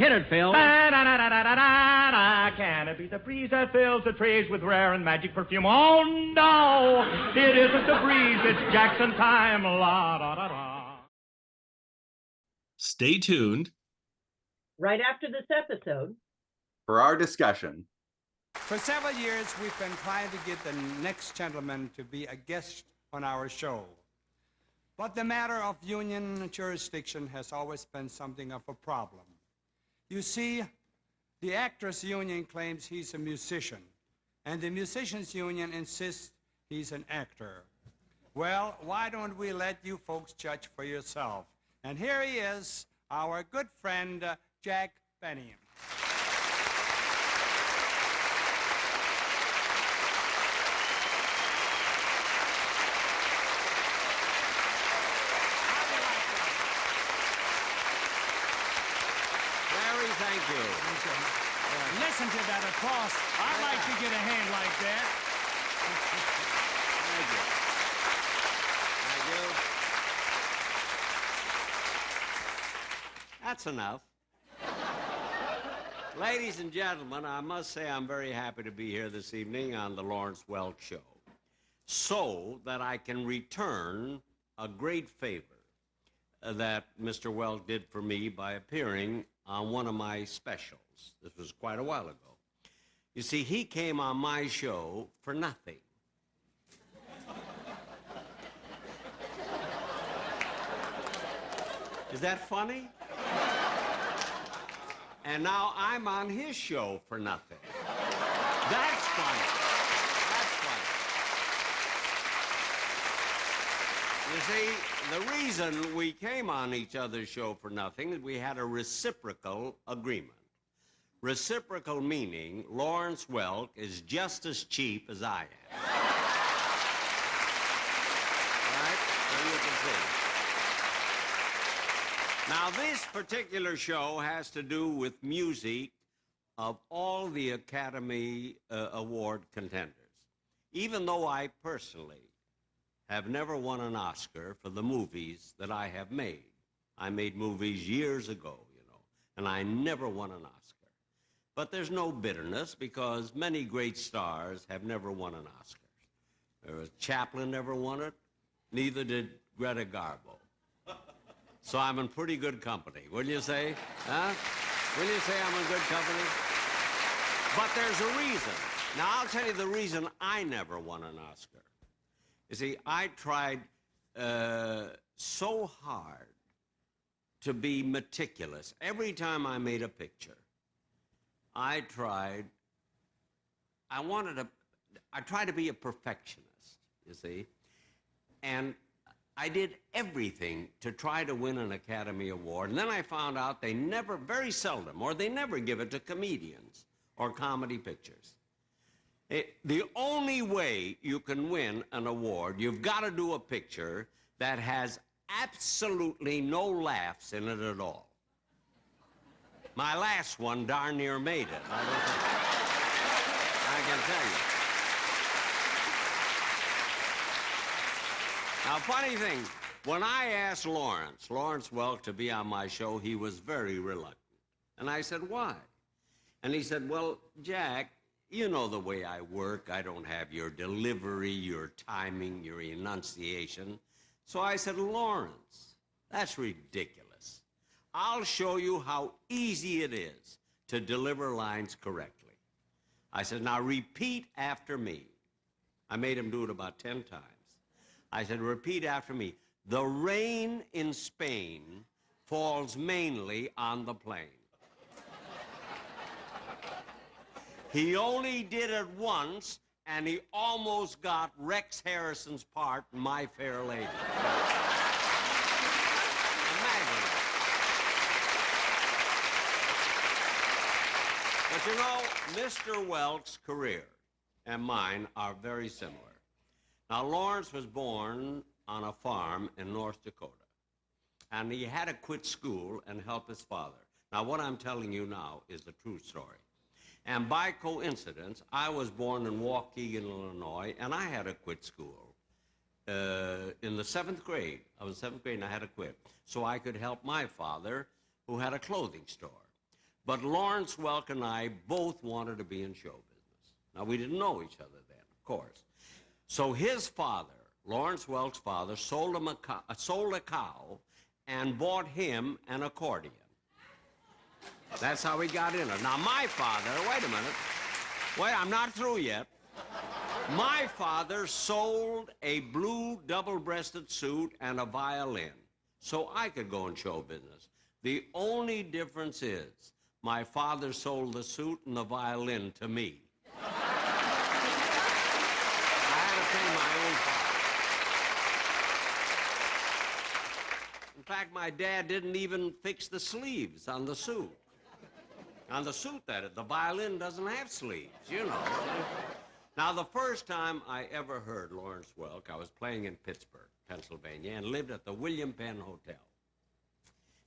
Hit it, Phil. Da-da-da-da-da-da-da. Can it be the breeze that fills the trees with rare and magic perfume? Oh, no, it isn't the breeze. It's Jackson time. La-da-da-da. Stay tuned. Right after this episode. For our discussion. For several years, we've been trying to get the next gentleman to be a guest on our show. But the matter of union jurisdiction has always been something of a problem. You see, the actors' union claims he's a musician, and the musicians' union insists he's an actor. Well, why don't we let you folks judge for yourself? And here he is, our good friend, Jack Benny. Thank you. Listen to that applause. I'd like to get a hand like that. Thank you. That's enough. Ladies and gentlemen, I must say I'm very happy to be here this evening on the Lawrence Welk Show, so that I can return a great favor that Mr. Welk did for me by appearing on one of my specials. This was quite a while ago. You see, he came on my show for nothing. Is that funny? And now I'm on his show for nothing. That's funny. That's funny. You see, the reason we came on each other's show for nothing is we had a reciprocal agreement. Reciprocal meaning Lawrence Welk is just as cheap as I am. Right? So you can see. Now, this particular show has to do with music of all the Academy Award contenders. Even though I personally have never won an Oscar for the movies that I have made. I made movies years ago, you know, and I never won an Oscar. But there's no bitterness because many great stars have never won an Oscar. Chaplin never won it, neither did Greta Garbo. So I'm in pretty good company, wouldn't you say? Huh? Wouldn't you say I'm in good company? But there's a reason. Now, I'll tell you the reason I never won an Oscar. You see, I tried so hard to be meticulous. Every time I made a picture, I tried to be a perfectionist, you see. And I did everything to try to win an Academy Award. And then I found out they never, very seldom, or they never give it to comedians or comedy pictures. The only way you can win an award, you've got to do a picture that has absolutely no laughs in it at all. My last one darn near made it. I can tell you. Now, funny thing, when I asked Lawrence Welk to be on my show, he was very reluctant. And I said, why? And he said, well, Jack, you know the way I work. I don't have your delivery, your timing, your enunciation. So I said, Lawrence, that's ridiculous. I'll show you how easy it is to deliver lines correctly. I said, now repeat after me. I made him do it about 10 times. I said, repeat after me. The rain in Spain falls mainly on the plain. He only did it once, and he almost got Rex Harrison's part in My Fair Lady. Imagine it. But you know, Mr. Welk's career and mine are very similar. Now, Lawrence was born on a farm in North Dakota, and he had to quit school and help his father. Now, what I'm telling you now is the true story. And by coincidence, I was born in Waukegan, Illinois, and I had to quit school in the 7th grade. I was in 7th grade, and I had to quit so I could help my father, who had a clothing store. But Lawrence Welk and I both wanted to be in show business. Now, we didn't know each other then, of course. So his father, Lawrence Welk's father, sold a cow and bought him an accordion. That's how he got in it. Now, my father, wait a minute. Wait, I'm not through yet. My father sold a blue double-breasted suit and a violin so I could go in show business. The only difference is my father sold the suit and the violin to me. I had to pay my own price. In fact, my dad didn't even fix the sleeves on the suit. On the suit, that is. The violin doesn't have sleeves, you know. Now, the first time I ever heard Lawrence Welk, I was playing in Pittsburgh, Pennsylvania, and lived at the William Penn Hotel.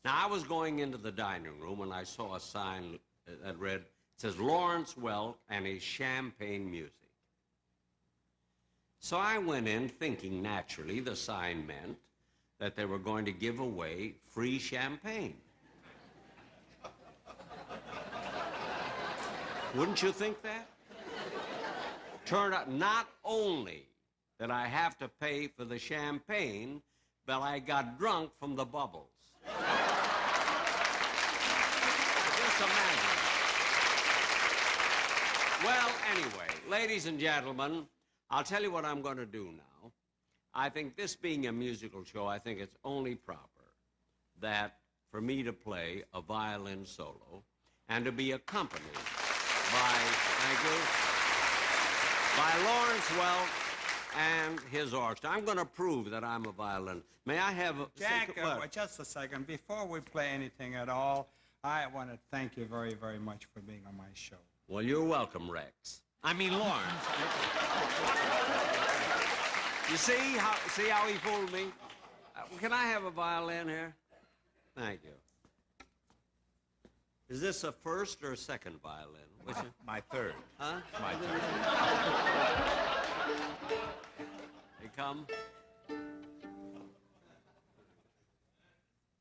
Now, I was going into the dining room, and I saw a sign that read, it says, Lawrence Welk and his champagne music. So I went in thinking, naturally, the sign meant that they were going to give away free champagne. Wouldn't you think that? Turned out not only did I have to pay for the champagne, but I got drunk from the bubbles. Just imagine. Well, anyway, ladies and gentlemen, I'll tell you what I'm going to do now. I think this being a musical show, I think it's only proper that for me to play a violin solo and to be accompanied by, thank you, by Lawrence Welk and his orchestra. I'm going to prove that I'm a violin. May I have a... Jack, just a second. Before we play anything at all, I want to thank you very, very much for being on my show. Well, you're welcome, Rex. I mean, Lawrence. You see how he fooled me? Can I have a violin here? Thank you. Is this a first or a second violin? Which is... My third. Huh? My third. They come.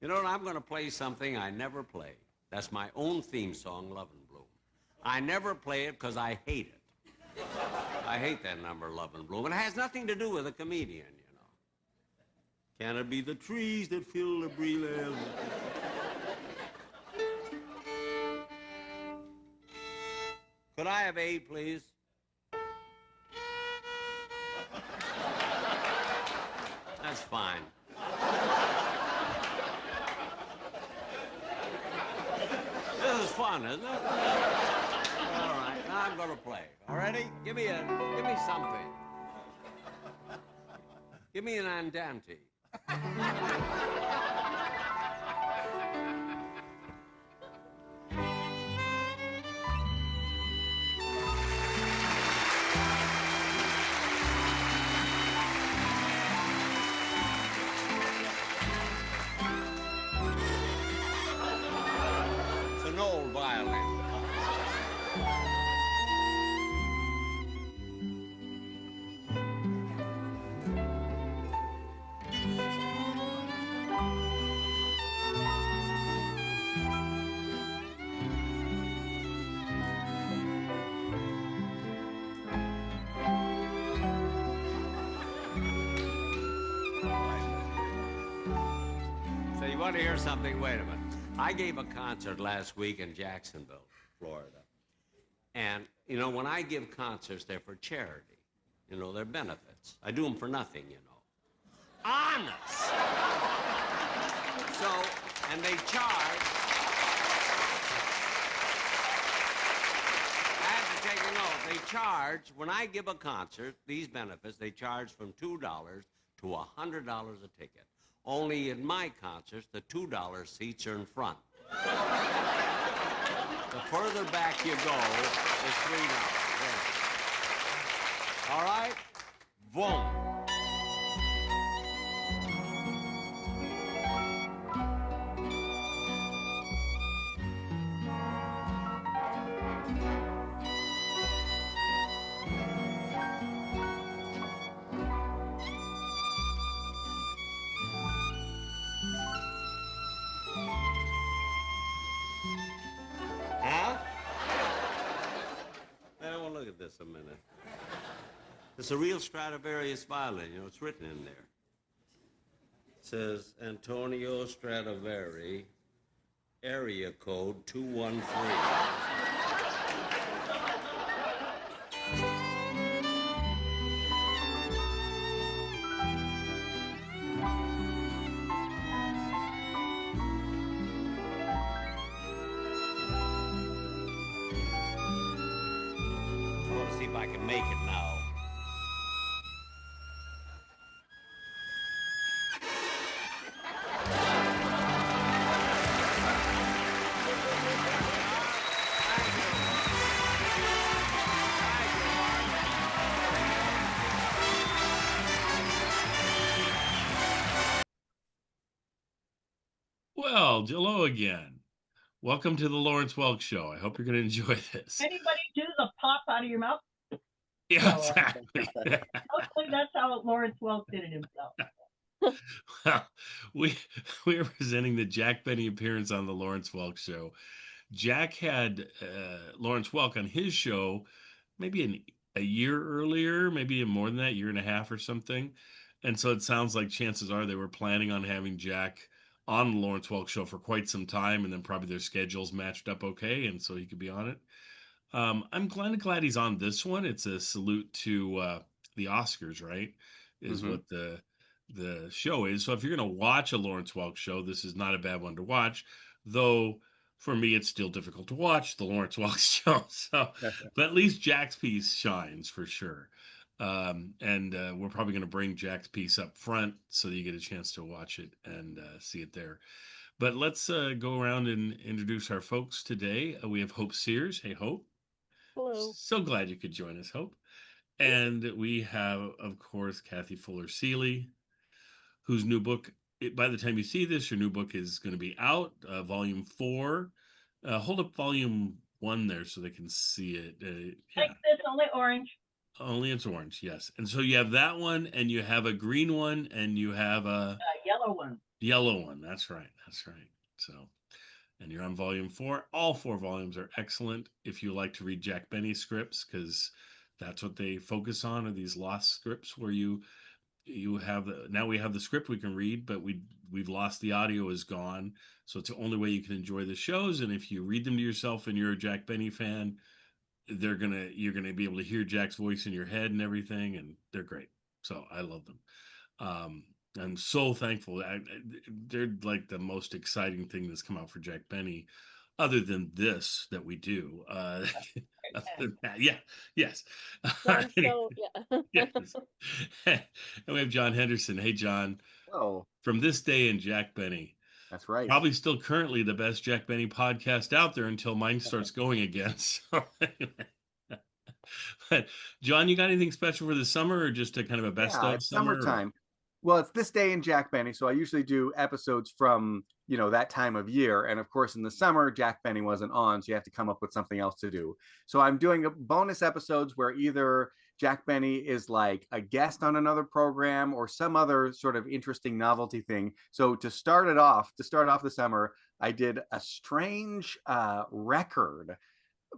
You know what? I'm going to play something I never play. That's my own theme song, Love and Bloom. I never play it because I hate it. I hate that number, Love and Bloom. It has nothing to do with a comedian, you know. Can it be the trees that fill the breeze? Could I have A, please? That's fine. This is fun, isn't it? All right, now I'm gonna play. All ready? Give me something. Give me an andante. Old violin. So you want to hear something? Wait a minute. I gave a concert last week in Jacksonville, Florida. And, you know, when I give concerts, they're for charity. You know, they're benefits. I do them for nothing, you know. Honest! So, and they charge... I have to take a note. They charge, when I give a concert, these benefits, they charge from $2 to $100 a ticket. Only in my concerts, the $2 seats are in front. The further back you go, is $3. There. All right? Boom. a minute. It's a real Stradivarius violin, you know, it's written in there. It says Antonio Stradivari, area code 213. I want to see if I can make it now. Well, hello again. Welcome to the Lawrence Welk Show. I hope you're going to enjoy this. Anybody do the pop out of your mouth? Yeah, exactly. Hopefully that's how Lawrence Welk did it himself. Well, we are presenting the Jack Benny appearance on the Lawrence Welk Show. Jack had Lawrence Welk on his show maybe a year earlier, maybe more than that, year and a half or something. And so it sounds like chances are they were planning on having Jack on the Lawrence Welk Show for quite some time, and then probably their schedules matched up okay, and so he could be on it. I'm glad he's on this one. It's a salute to the Oscars, right? Is what the show is. So if you're going to watch a Lawrence Welk show, this is not a bad one to watch. Though for me, it's still difficult to watch the Lawrence Welk show. So, but at least Jack's piece shines for sure. And we're probably going to bring Jack's piece up front so that you get a chance to watch it and see it there. But let's go around and introduce our folks today. We have Hope Sears. Hey, Hope. Hello. So glad you could join us, Hope. And we have, of course, Kathy Fuller Seeley, whose new book, by the time you see this, your new book is going to be out, volume 4. Hold up volume 1 there so they can see it. Like this, only orange. Only it's orange, yes. And so you have that one, and you have a green one, and you have a yellow one. Yellow one. That's right. That's right. So, and you're on volume 4. All 4 volumes are excellent if you like to read Jack Benny scripts, because that's what they focus on, are these lost scripts where you have now we have the script we can read, but we've lost the audio is gone. So it's the only way you can enjoy the shows. And if you read them to yourself and you're a Jack Benny fan, you're gonna be able to hear Jack's voice in your head and everything, and they're great. So I love them. I'm so thankful. They're like the most exciting thing that's come out for Jack Benny, other than this that we do. Yeah, yes. So, yeah. Yes. And we have John Henderson. Hey, John. Oh, From This Day in Jack Benny. that's right. Probably still currently the best Jack Benny podcast out there until mine starts going again. So, but John, you got anything special for the summer, or just a kind of a best of It's summer? summertime. Well, it's This Day in Jack Benny, so I usually do episodes from that time of year. And of course, in the summer, Jack Benny wasn't on, so you have to come up with something else to do. So I'm doing bonus episodes where either Jack Benny is like a guest on another program or some other sort of interesting novelty thing. So to start off the summer, I did a strange record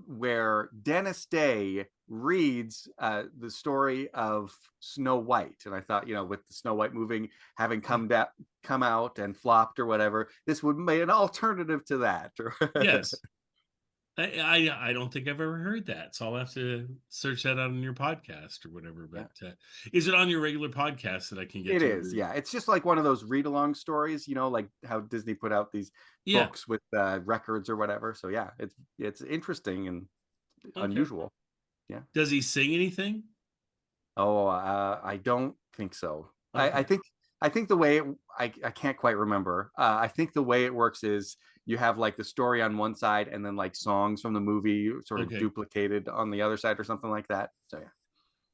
where Dennis Day reads the story of Snow White. And I thought, with the Snow White movie having come out and flopped or whatever, this would be an alternative to that. Yes. I don't think I've ever heard that. So I'll have to search that out on your podcast or whatever. But is it on your regular podcast that I can get It to? It is, yeah. It's just like one of those read-along stories, like how Disney put out these books with records or whatever. So yeah, it's interesting and unusual. Yeah. Does he sing anything? Oh, I don't think so. Okay. I think the way I can't quite remember. I think the way it works is you have like the story on one side and then like songs from the movie sort of duplicated on the other side or something like that. So yeah.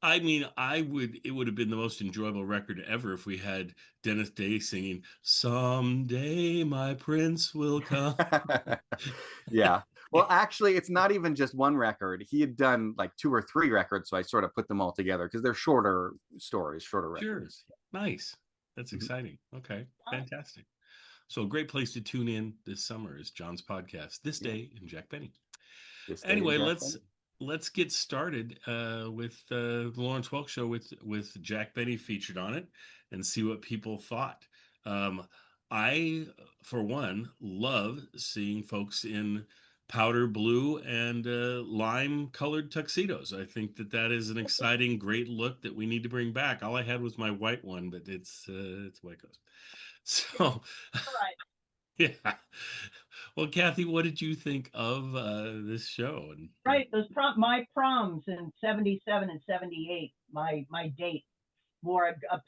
I mean, it would have been the most enjoyable record ever if we had Dennis Day singing "Someday My Prince Will Come." Yeah. Well, actually, it's not even just one record. He had done like 2 or 3 records, so I sort of put them all together because they're shorter stories, shorter records. Sure. Nice. That's exciting. Okay. Fantastic. So a great place to tune in this summer is John's podcast, This Day in Jack Benny. Anyway, let's get started with the Lawrence Welk show with Jack Benny featured on it, and see what people thought. Um, I, for one, love seeing folks in powder blue and lime colored tuxedos. I think that that is an exciting, great look that we need to bring back. All I had was my white one, but it's white ghost. So, Right. yeah. Well, Kathy, what did you think of this show? Right. My proms in 77 and 78, my date wore a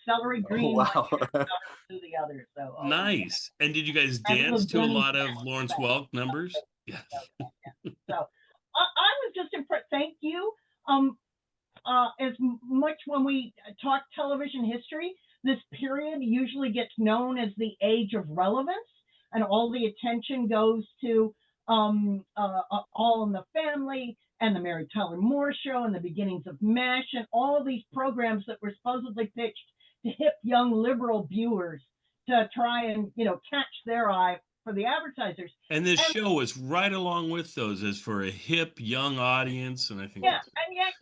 celery Oh, green one wow. year and powder blue the other. So, oh yeah. Nice. And did you guys And dance little to a Jenny lot of Smack. Lawrence Welk numbers? Yeah. So I was just impressed. Thank you. As much when we talk television history, this period usually gets known as the age of relevance, and all the attention goes to All in the Family and the Mary Tyler Moore Show and the beginnings of MASH and all these programs that were supposedly pitched to hip young liberal viewers to try and catch their eye for the advertisers. And this And show was right along with those as for a hip young audience, and I think yeah, that's and yet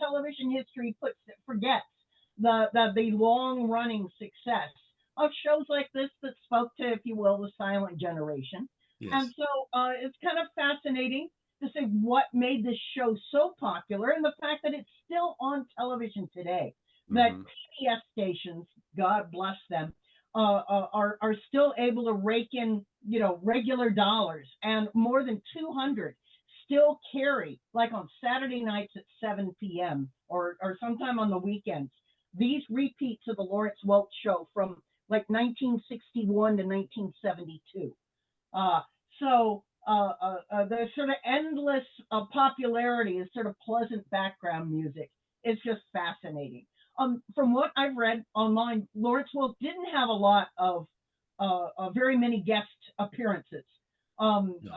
television history forgets the long running success of shows like this that spoke to, if you will, the silent generation. And yes. so it's kind of fascinating to see what made this show so popular and the fact that it's still on television today. That Mhm. PBS stations, God bless them, are still able to rake in regular dollars, and more than 200 still carry, like on Saturday nights at 7 p.m. or sometime on the weekends, these repeats of the Lawrence Welk show from like 1961 to 1972. Uh, the sort of endless popularity is sort of pleasant background music. It's just fascinating. From what I've read online, Lawrence Welk didn't have a lot of very many guest appearances. Um, No.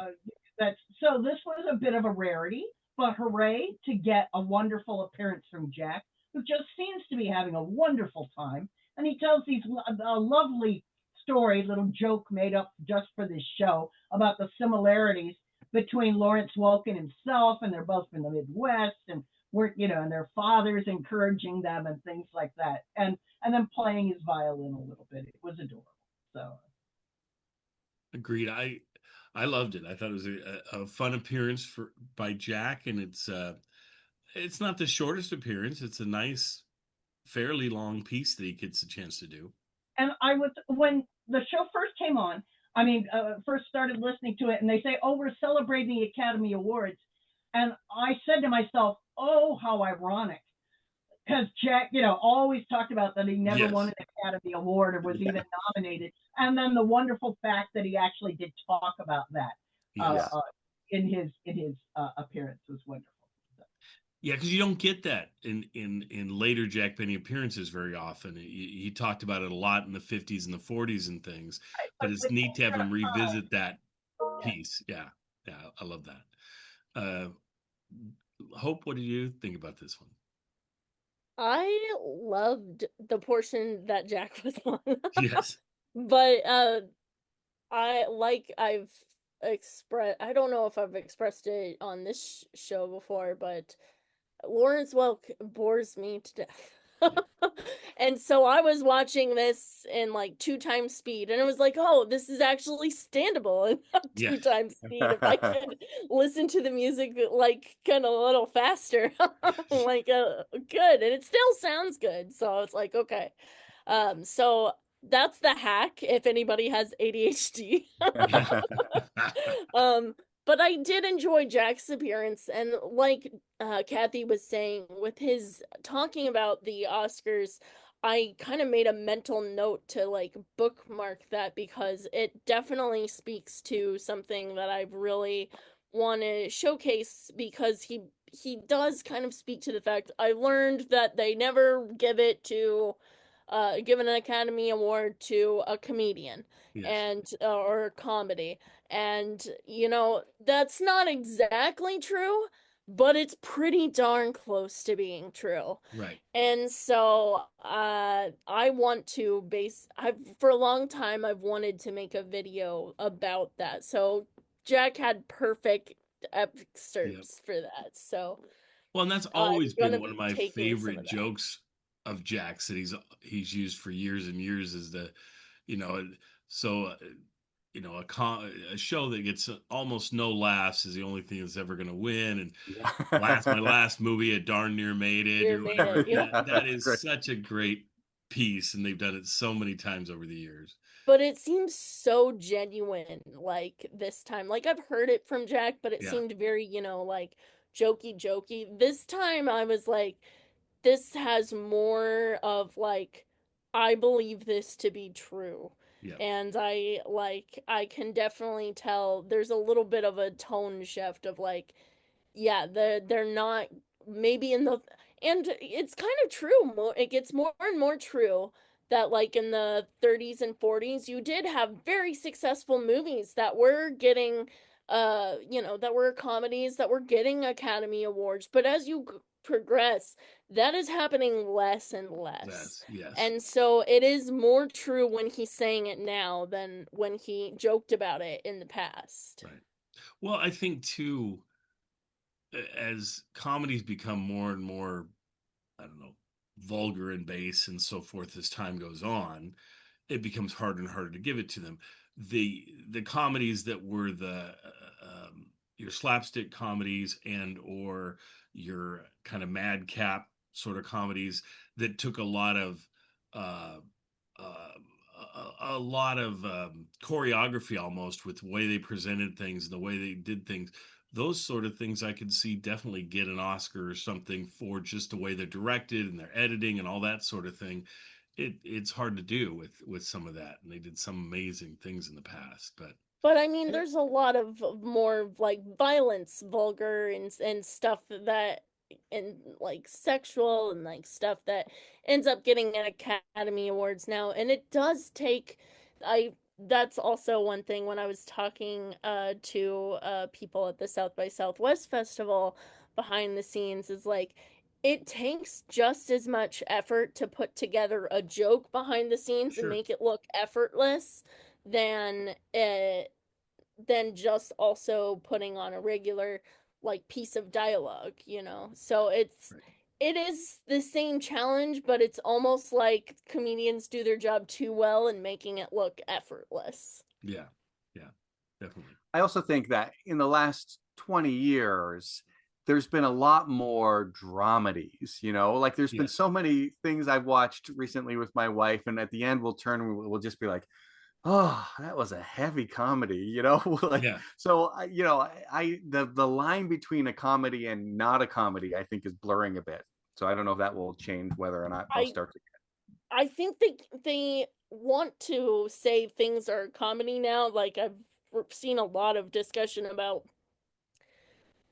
uh, so this was a bit of a rarity, but hooray to get a wonderful appearance from Jack, who just seems to be having a wonderful time. And he tells these lovely story, little joke made up just for this show about the similarities between Lawrence Welk and himself, and they're both from the Midwest, and and their fathers encouraging them and things like that, and then playing his violin a little bit. It was adorable. So Agreed. I loved it. I thought it was a fun appearance for by Jack, and it's not the shortest appearance. It's a nice, fairly long piece that he gets a chance to do. and I was when the show first came on. I mean, first started listening to it, and they say, "Oh, we're celebrating the Academy Awards," and I said to myself, "Oh, how ironic!" Because Jack, always talked about that he never won Yes. an Academy Award or was Yeah. even nominated, and then the wonderful fact that he actually did talk about that uh, Yeah. Yes. uh, in his appearance was wonderful. Yeah, because you don't get that in later Jack Benny appearances very often. He talked about it a lot in the 50s and the 40s and things, but But it's with neat to have him time, revisit that yeah. piece. Yeah, yeah, I love that. Uh, Hope, what do you think about this one? I loved the portion that Jack was on. Yes, But I've expressed, I don't know if I've expressed it on this show before, but Lawrence Welk bores me to death. yeah, And so I was watching this in like 2 times speed, and it was like, oh, this is actually standable in yeah. 2 times speed. If I could listen to the music like kind of a little faster, like good, and it still sounds good. So it's like, okay. So that's the hack if anybody has ADHD. Yeah. Um, but I did enjoy Jack's appearance, and like Kathy was saying, with his talking about the Oscars, I kind of made a mental note to like bookmark that because it definitely speaks to something that I really want to showcase because he does kind of speak to the fact I learned that they never give an Academy Award to a comedian Yes, and or comedy. And that's not exactly true, but it's pretty darn close to being true. right. And so I want to I've for a long time I've wanted to make a video about that. So Jack had perfect Yep. excerpts for that. So Well, and that's I'm always gonna been one of be my taking some favorite of that. jokes of Jack's that he's used for years and years is the, you know, so you know, a show that gets almost no laughs is the only thing that's ever going to win. And my Yeah. last movie, it darn near made it. You You're made like, it, yeah. Yeah, that that's is great. such a great piece, and they've done it so many times over the years. But it seems so genuine, like this time. Like I've heard it from Jack, but it Yeah, seemed very, like jokey, jokey. This time I was like, this has more of like, I believe this to be true. yeah, And I can definitely tell there's a little bit of a tone shift of like, yeah, they're not maybe in the and it's kind of true. It gets more and more true that like in the 30s and 40s you did have very successful movies that were getting that were comedies that were getting Academy Awards, but as you progress, that is happening less and less. that's yes, And so it is more true when he's saying it now than when he joked about it in the past. right. Well, I think too, as comedies become more and more, I don't know, vulgar and base and so forth as time goes on, it becomes harder and harder to give it to them. The comedies that were your slapstick comedies and or your kind of madcap sort of comedies that took a lot of uh, uh, a lot of choreography almost with the way they presented things and the way they did things. Those sort of things I could see definitely get an Oscar or something for just the way they're directed and their editing and all that sort of thing. It's hard to do with some of that, and they did some amazing things in the past. But But I mean, there's a lot of more like violence, vulgar and stuff that and like sexual and like stuff that ends up getting an Academy Awards now. And it does take I that's also one thing when I was talking to people at the South by Southwest Festival behind the scenes is like it takes just as much effort to put together a joke behind the scenes and sure, make it look effortless than than just also putting on a regular like piece of dialogue. So right. it is the same challenge, but it's almost like comedians do their job too well in making it look effortless. Yeah, yeah, definitely. I also think that in the last 20 years, there's been a lot more dramedies, like there's been Yes, so many things I've watched recently with my wife, and at the end we'll turn and we'll just be like, oh, that was a heavy comedy. Like, yeah. so the line between a comedy and not a comedy, I think, is blurring a bit. So I don't know if that will change whether or not they'll I start to. I think they want to say things are comedy now. Like I've seen a lot of discussion about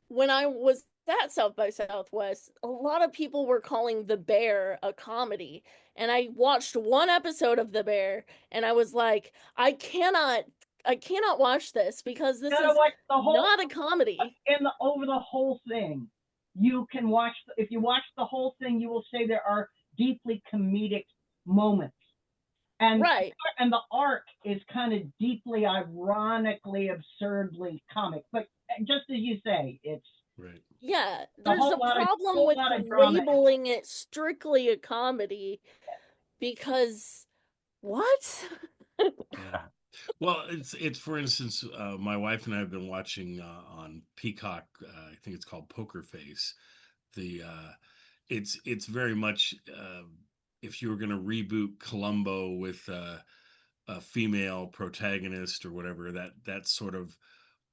when I was at South by Southwest, a lot of people were calling The Bear a comedy. And I watched one episode of The Bear and I was like, I cannot watch this because this Gotta is watch the whole not a comedy. in the over the whole thing. You can watch if you watch the whole thing, you will say there are deeply comedic moments. And Right. and the arc is kind of deeply ironically absurdly comic. But just as you say, it's Right. Yeah, a there's a problem whole with lot of drama. labeling it strictly a comedy because what? Yeah. Well, it's for instance, my wife and I have been watching on Peacock. I think it's called Poker Face. The it's very much if you were going to reboot Columbo with a female protagonist or whatever, that's sort of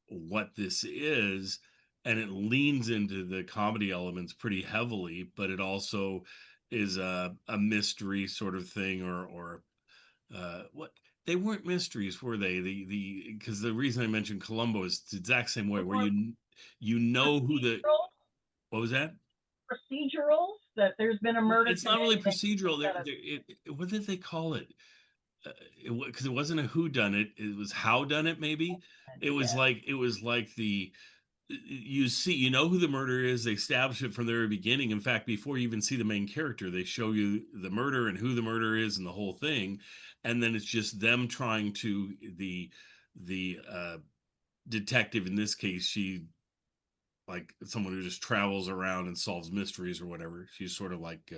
what this is, and it leans into the comedy elements pretty heavily, but it also is a mystery sort of thing, or what they weren't mysteries, were they? The because the reason I mentioned Columbo is the exact same way, where you know who the what was that? Procedurals that there's been a murder It's not today. really procedural. What did they call it? Because it wasn't a who done it. It was how done it. Maybe Yeah. it was like the you know who the murderer is. They establish it from the very beginning. In fact, before you even see the main character, they show you the murder and who the murderer is and the whole thing, and then it's just them trying to the detective in this case. She like someone who just travels around and solves mysteries or whatever. She's sort of like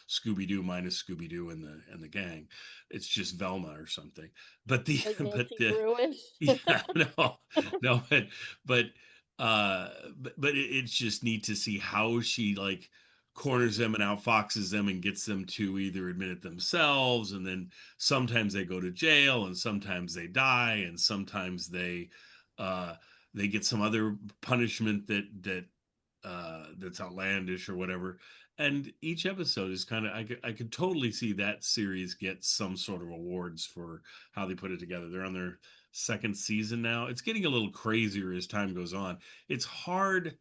Scooby Doo minus Scooby Doo and the gang. It's just Velma or something. But the Like but Nancy the Bruin. yeah, no, but it's just neat to see how she like corners them and outfoxes them and gets them to either admit it themselves, and then sometimes they go to jail, and sometimes they die, and sometimes uh they get some other punishment that's outlandish or whatever. And each episode is kind of I could totally see that series get some sort of awards for how they put it together. They're on their second season now. It's getting a little crazier as time goes on. It's hard,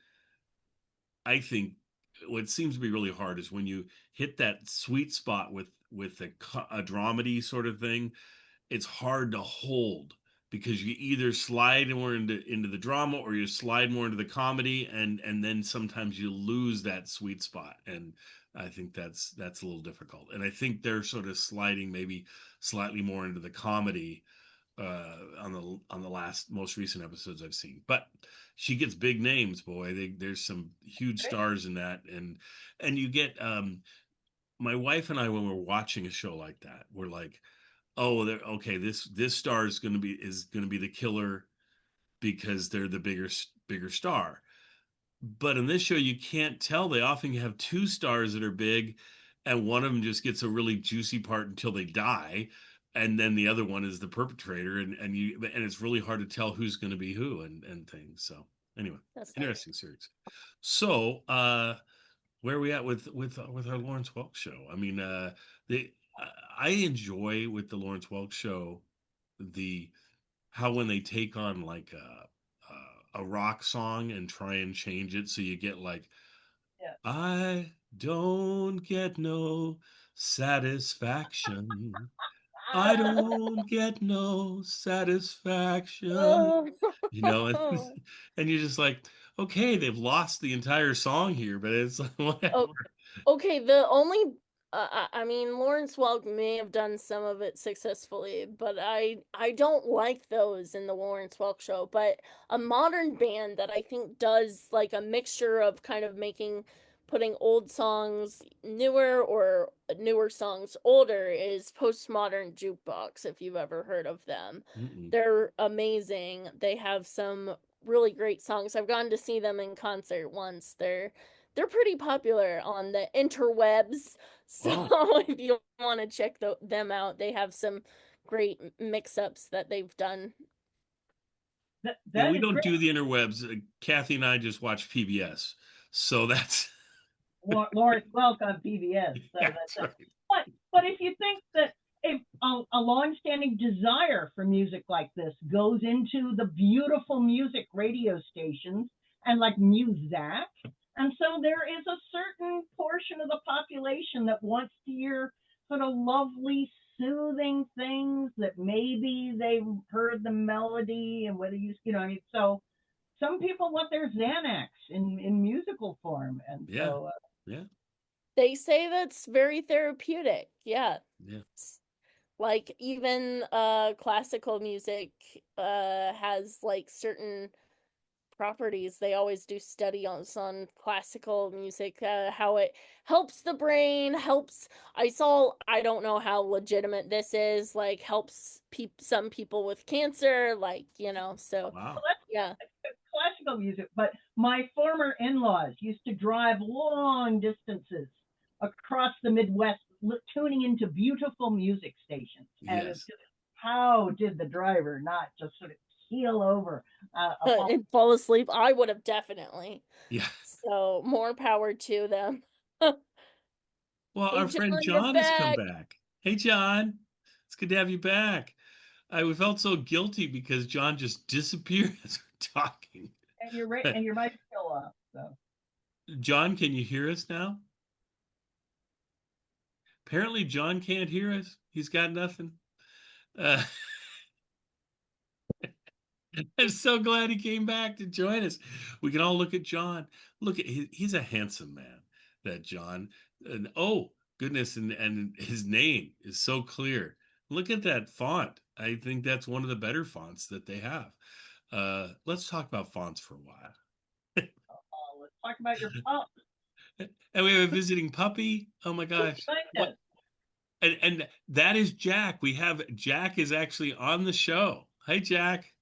I think. What seems to be really hard is when you hit that sweet spot with a dramedy sort of thing. It's hard to hold because you either slide more into the drama or you slide more into the comedy, and then sometimes you lose that sweet spot. And I think that's a little difficult. And I think they're sort of sliding maybe slightly more into the comedy on the last most recent episodes I've seen. But she gets big names, boy. There's some huge stars in that, and you get my wife and I, when we're watching a show like that, we're like, oh, they're okay. This star is going to be the killer because they're the bigger star. But in this show, you can't tell. They often have two stars that are big, and one of them just gets a really juicy part until they die, and then the other one is the perpetrator, and it's really hard to tell who's going to be who and things. So anyway, That's nice. interesting series. So where are we at with our Lawrence Welk show? I mean, they I enjoy with the Lawrence Welk show the how when they take on like a rock song and try and change it so you get like Yeah. I don't get no satisfaction. I don't get no satisfaction. Oh. And, and you're just like, okay, they've lost the entire song here, but it's like, Oh, whatever. okay. The only, I mean, Lawrence Welk may have done some of it successfully, but I don't like those in the Lawrence Welk show. But a modern band that I think does like a mixture of kind of putting old songs newer or newer songs older is Postmodern Jukebox, if you've ever heard of them. Mm-mm. They're amazing. They have some really great songs. I've gone to see them in concert once. They're pretty popular on the interwebs. So Wow. if you want to check them out, they have some great mix-ups that they've done. Yeah, That we is don't great. do the interwebs. Kathy and I just watch PBS. So that's Lawrence Welk on PBS. So yeah, that's that's right. but if you think that if a long-standing desire for music like this goes into the beautiful music radio stations and like Muzak, and so there is a certain portion of the population that wants to hear sort of lovely, soothing things that maybe they've heard the melody and whether I mean, so some people want their Xanax in musical form, and Yeah. so Yeah. They say that's very therapeutic. Yeah. Yeah. Like even classical music has like certain properties. They always do study on classical music, how it helps the brain, helps. I don't know how legitimate this is, like helps some people with cancer, like, so Wow. yeah. classical music. But my former in-laws used to drive long distances across the Midwest, tuning into beautiful music stations, and it's Yes. just how did the driver not just sort of keel over upon And fall asleep. I would have definitely. Yeah. So more power to them. Well, Hey our John, friend you're John has come back. back. Hey, John. It's good to have you back. I felt so guilty because John just disappeared as we're talking. and your mic's still off. So John, can you hear us now? Apparently, John can't hear us. He's got nothing. Uh, I'm so glad he came back to join us. We can all look at John. Look at he's a handsome man, that John. And oh goodness, and his name is so clear. Look at that font. I think that's one of the better fonts that they have. Let's talk about fonts for a while. Talk about your pup. And we have a visiting puppy. Oh my gosh. What? And that is Jack. We have Jack is actually on the show. Hi, Jack.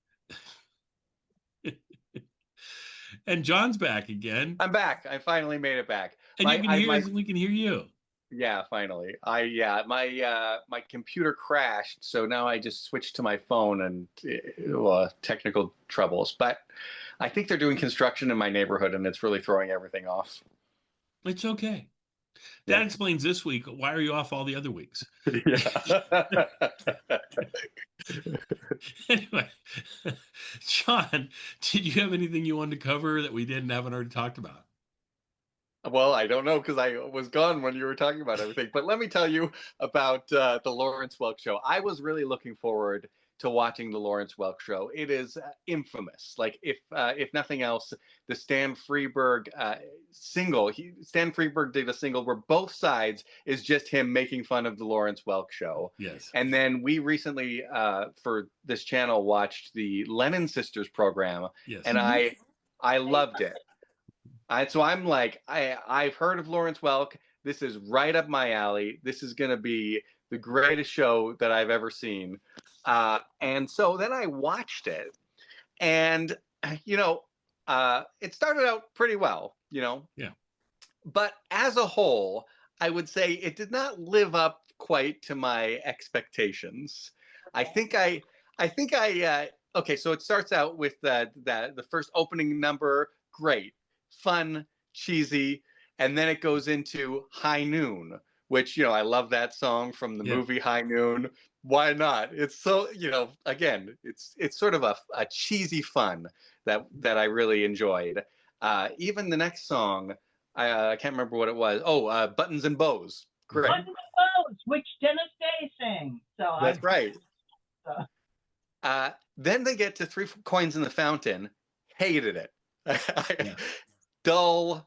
And John's back again. I'm back. I finally made it back. And you can hear us and we can hear you. Yeah, finally. My computer crashed, so now I just switched to my phone and technical troubles. But I think they're doing construction in my neighborhood and it's really throwing everything off. It's okay. That explains this week. Why are you off all the other weeks? Yeah. Anyway, John, did you have anything you wanted to cover that we didn't haven't already talked about? Well, I don't know because I was gone when you were talking about everything. But let me tell you about the Lawrence Welk show. I was really looking forward to watching the Lawrence Welk show. It is infamous. Like if nothing else, the Stan Freberg single. Stan Freberg did a single where both sides is just him making fun of the Lawrence Welk show. Yes. And then we recently, for this channel, watched the Lennon Sisters program. Yes. And I loved it. So I'm like, I've heard of Lawrence Welk. This is right up my alley. This is going to be the greatest show that I've ever seen. And so then I watched it. And, it started out pretty well, Yeah. But as a whole, I would say it did not live up quite to my expectations. Okay, so it starts out with the first opening number, great. Fun, cheesy, and then it goes into High Noon, which I love that song from the movie High Noon. Why not? It's so again, it's sort of a cheesy fun that I really enjoyed. Even the next song, I can't remember what it was. Buttons and Bows. Great. Buttons and Bows, which Dennis Day sang. So that's right. Then they get to Three Coins in the Fountain. Hated it. Dull,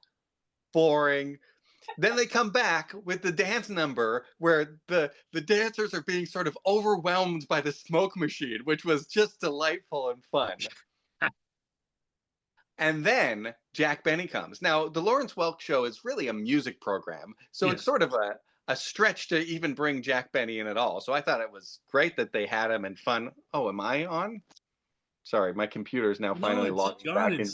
boring. Then they come back with the dance number where the dancers are being sort of overwhelmed by the smoke machine, which was just delightful and fun. And then Jack Benny comes. Now, the Lawrence Welk show is really a music program, so it's sort of a stretch to even bring Jack Benny in at all. So I thought it was great that they had him and fun. Oh, am I on? Sorry, my computer is now finally logged back in.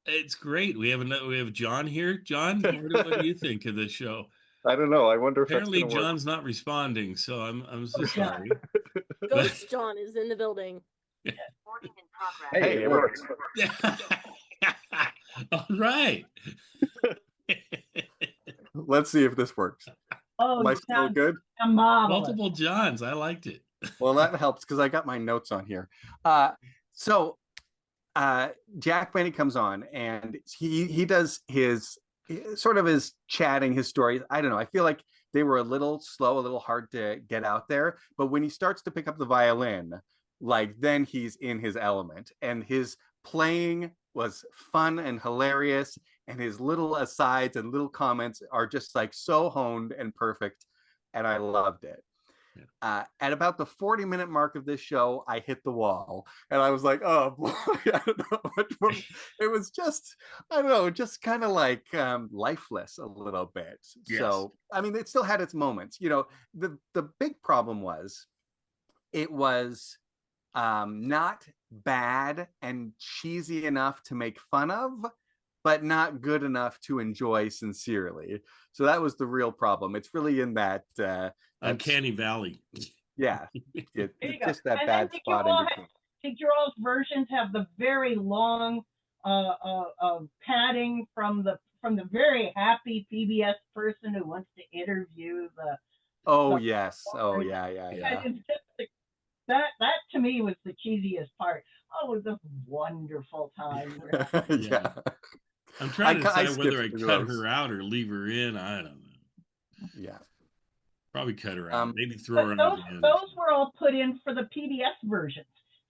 It's great. We have John here. John, what do you think of this show? I don't know. I wonder if apparently John's not responding, so I'm so sorry. Ghost John is in the building. Recording in progress. Hey, it works. All right. Let's see if this works. Am I still good? Multiple Johns. I liked it. Well, that helps because I got my notes on here. Jack Benny comes on and he does his sort of his chatting, his stories. I don't know. I feel like they were a little slow, a little hard to get out there. But when he starts to pick up the violin, then he's in his element. And his playing was fun and hilarious. And his little asides and little comments are just so honed and perfect. And I loved it. At about the 40-minute mark of this show, I hit the wall and I was like, oh boy, I don't know what more. It was just, I don't know, just kind of lifeless a little bit. Yes. So, I mean, it still had its moments. The big problem was it was not bad and cheesy enough to make fun of, but not good enough to enjoy sincerely. So that was the real problem. It's really in that uncanny valley. Yeah, it's just that bad spot in between. Did your all's versions have the very long padding from the very happy PBS person who wants to interview the? Oh yes. Oh yeah. That to me was the cheesiest part. Oh, it was a wonderful time. Yeah. I'm trying to decide whether I cut her out or leave her in. I don't know. Yeah. Probably cut her out. Maybe throw her in. Those were all put in for the PBS versions.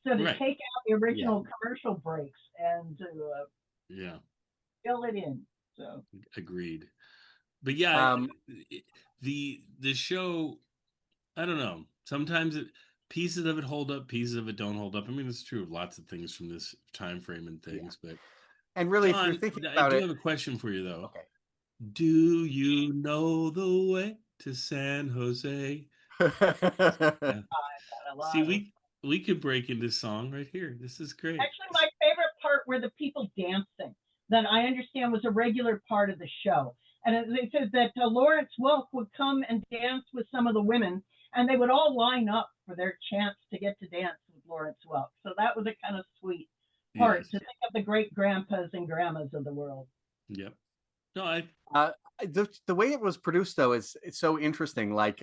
So to take out the original commercial breaks and to fill it in. So agreed. But the show, I don't know. Sometimes pieces of it hold up, pieces of it don't hold up. I mean, it's true of lots of things from this time frame and things, but And really, if you're John, thinking I about do it, have a question for you though. okay. Do you know the way to San Jose? Yeah. A See, lot of we could break into song right here. This is great. Actually, my favorite part were the people dancing that I understand was a regular part of the show. And they said that Lawrence Welk would come and dance with some of the women, and they would all line up for their chance to get to dance with Lawrence Welk. So that was a kind of sweet part Yes. to think of the great grandpas and grandmas of the world. Yep. No, I Uh, the way it was produced though is it's so interesting. Like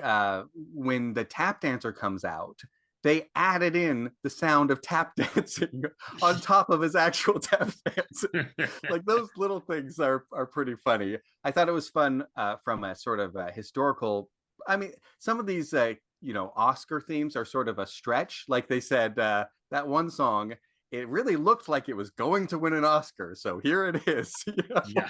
when the tap dancer comes out, they added in the sound of tap dancing on top of his actual tap dancing. Like those little things are pretty funny. I thought it was fun from a sort of a historical. I mean, some of these Oscar themes are sort of a stretch. Like they said that one song, it really looked like it was going to win an Oscar. So here it is. yeah.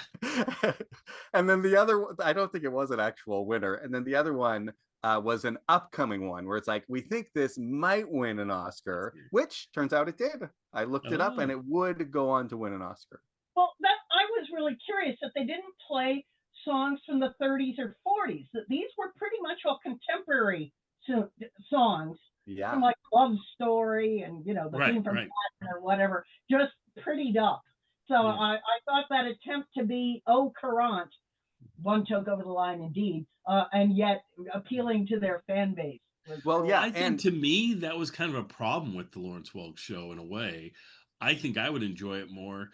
And then the other, I don't think it was an actual winner. And then the other one was an upcoming one where it's like, we think this might win an Oscar, which turns out it did. I looked it up and Oh. it would go on to win an Oscar. Well, that I was really curious that they didn't play songs from the 30s or 40s. That these were pretty much all contemporary songs Yeah. from like Love Story and the Right, theme from right. Patton or whatever, just prettied up. So Yeah. I thought that attempt to be au courant, one took over the line indeed, and yet appealing to their fan base. Well, yeah, I think to me that was kind of a problem with the Lawrence Welk show in a way. I think I would enjoy it more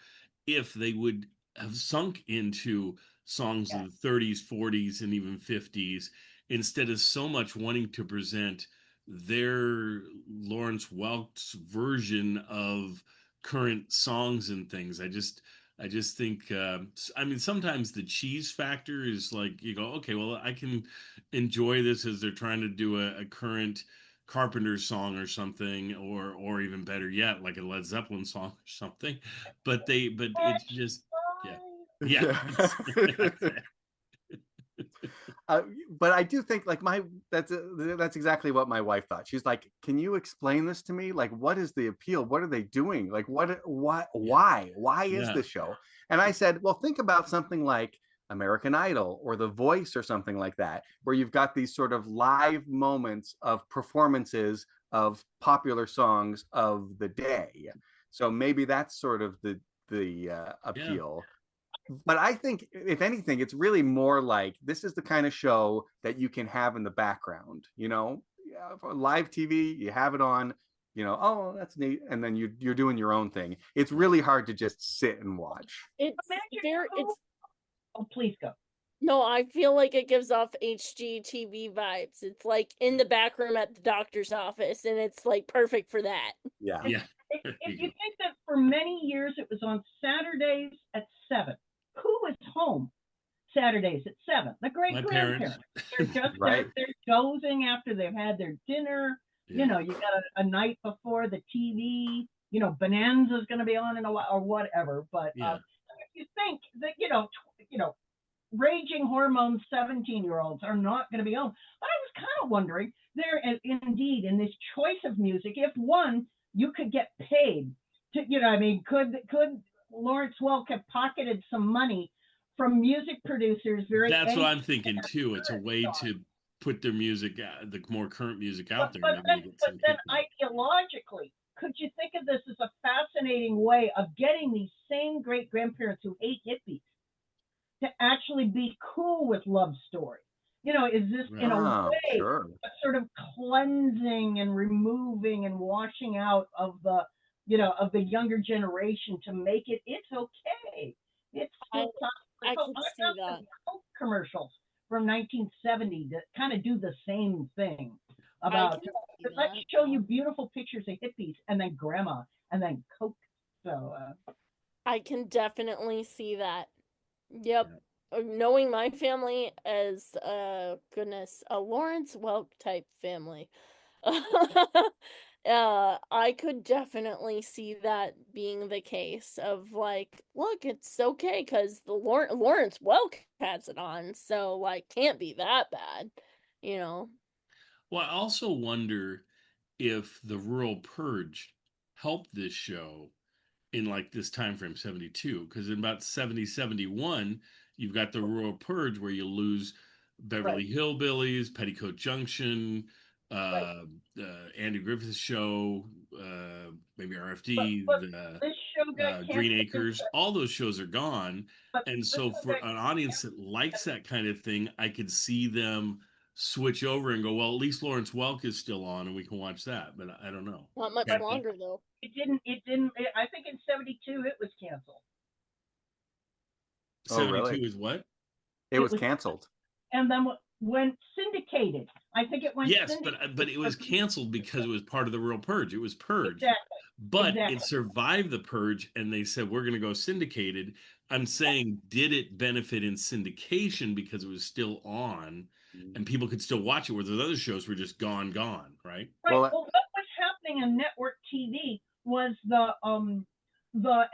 if they would have sunk into songs of the 30s, 40s, and even 50s instead of so much wanting to present their Lawrence Welk's version of current songs and things. I just think I mean sometimes the cheese factor is like you go okay well I can enjoy this as they're trying to do a current Carpenter song or something, or even better yet, like a Led Zeppelin song or something. But it's just yeah, yeah. yeah. But I do think like that's exactly what my wife thought. She's like, "Can you explain this to me? Like, what is the appeal? What are they doing? Like, why is Yeah. this show?" And I said, "Well, think about something like American Idol or The Voice or something like that, where you've got these sort of live moments of performances of popular songs of the day. So maybe that's sort of the Yeah. appeal." But I think, if anything, it's really more like this is the kind of show that you can have in the background. For live TV, you have it on. Oh, that's neat, and then you're doing your own thing. It's really hard to just sit and watch. It's It's oh, please go. no, I feel like it gives off HGTV vibes. It's like in the back room at the doctor's office, and it's like perfect for that. Yeah. Yeah. If you think that for many years it was on Saturdays at 7, who was home Saturdays at 7? The great My grandparents. They're just Right. they're dozing after they've had their dinner. Yeah. You got a night before the TV. Bonanza's going to be on in a while or whatever. But Yeah. if you think that raging hormone 17-year-olds are not going to be home, but I was kind of wondering there, indeed, in this choice of music, if one you could get paid to, could Lawrence Welk have pocketed some money from music producers? That's what I'm thinking too. It's a way to put their music, the more current music out there. But Maybe to get some then kickback. ideologically, could you think of this as a fascinating way of getting these same great grandparents who hate hippies to actually be cool with Love Story? Is this in a way Sure. a sort of cleansing and removing and washing out of the younger generation to make it's okay. It's still I could see that. Commercials from 1970 that kind of do the same thing I about can see let's that. show you beautiful pictures of hippies and then grandma and then Coke. So I can definitely see that. Yep. Knowing my family as goodness, a Lawrence Welk type family. I could definitely see that being the case of like, look, it's okay because the Lawrence Welk has it on, so like can't be that bad, you know. Well, I also wonder if the rural purge helped this show in like this time frame 72, because in about 70 71 you've got the Rural Purge where you lose Beverly Hillbillies, Petticoat Junction, Right. uh, Andy Griffith's show, maybe RFD, But the this show got Green canceled. Acres. All those shows are gone, But and this so show for got an audience that likes that kind of thing, I could see them switch over and go, well, at least Lawrence Welk is still on, and we can watch that. But I don't know. Not much But Kathy? longer though. it didn't. I think in '72 it was canceled. Oh, 72 really? is what? It It was was, canceled. and then went syndicated. I think it went Yes, but syndicated it for was canceled because it was part of the Real Purge. It was purged, exactly, but it exactly. survived the purge, and they said we're going to go syndicated. I'm saying, did it benefit in syndication because it was still on, and people could still watch it, where those other shows were just gone, right? Right. Well, Well, what was happening on network TV was the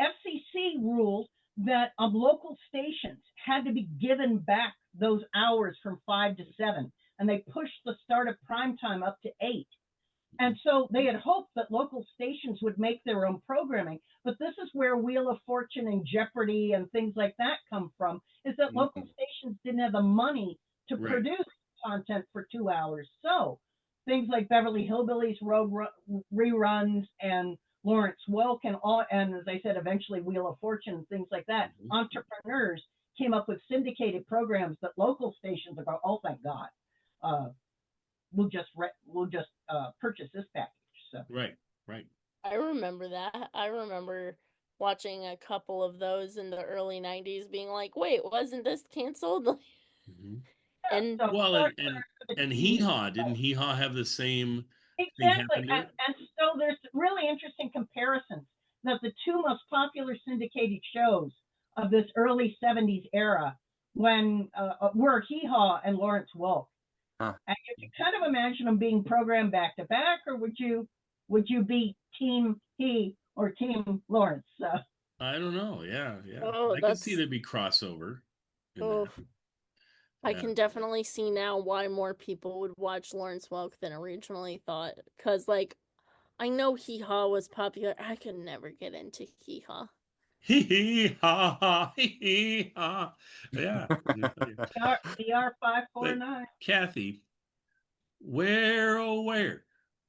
FCC ruled that local stations had to be given back those hours from 5 to 7, and they pushed the start of prime time up to 8. And so they had hoped that local stations would make their own programming. But this is where Wheel of Fortune and Jeopardy and things like that come from, is that local mhm. stations didn't have the money to Right. produce content for 2 hours. So things like Beverly Hillbillies reruns and Lawrence Welk and all, and as I said, eventually Wheel of Fortune and things like that, Mhm. entrepreneurs came up with syndicated programs that local stations are going, oh, thank God. Uh, we'll just purchase this package. So Right, right. I remember that. I remember watching a couple of those in the early 90s being like, "Wait, wasn't this canceled?" Mhm. yeah, And so Well, sorry for the and Hee TV. Haw, didn't Hee Haw have the same thing Exactly, happen to it? and so there's really interesting comparisons that the two most popular syndicated shows of this early '70s era when were Hee Haw and Lawrence Welk. Huh. And you can kind of imagine them being programmed back to back, or would you be Team He or Team Lawrence? I don't know. Yeah, yeah. oh, I could see that's there'd be crossover in oh, that. I Yeah. can definitely see now why more people would watch Lawrence Welk than originally thought. Cause like I know Hee Haw was popular. I could never get into Hee Haw. Hee hee ha ha hee hee ha. Yeah. DR But 549. Kathy, where oh where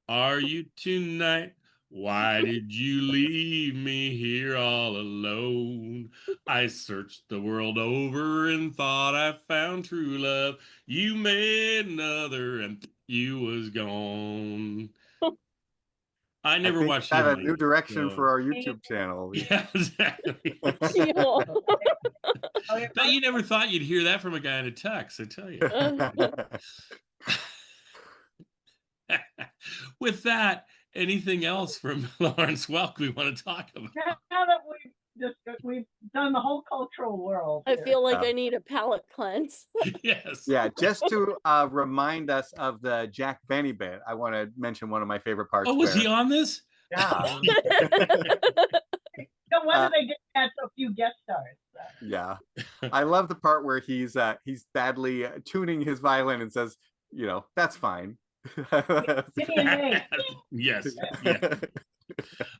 are you tonight? Why did you leave me here all alone? I searched the world over and thought I found true love. You made another and you was gone. I I never think watched got Hee-Haw a new either. direction for So our YouTube channel. yeah, exactly. Hee-Haw. Bet you never thought you'd hear that from a guy in a tux, I tell you. With that, anything else from Lawrence Welk we want to talk about? Now that we've done the whole cultural world I here. feel like Yeah. I need a palate cleanse. Yes. Yeah, just to remind us of the Jack Benny bit, I want to mention one of my favorite parts Oh, was where, he on this? yeah, No wonder uh, they just had so few guest stars. yeah, I love the part where he's badly tuning his violin and says, that's fine. Give me a name. Yes. Yeah.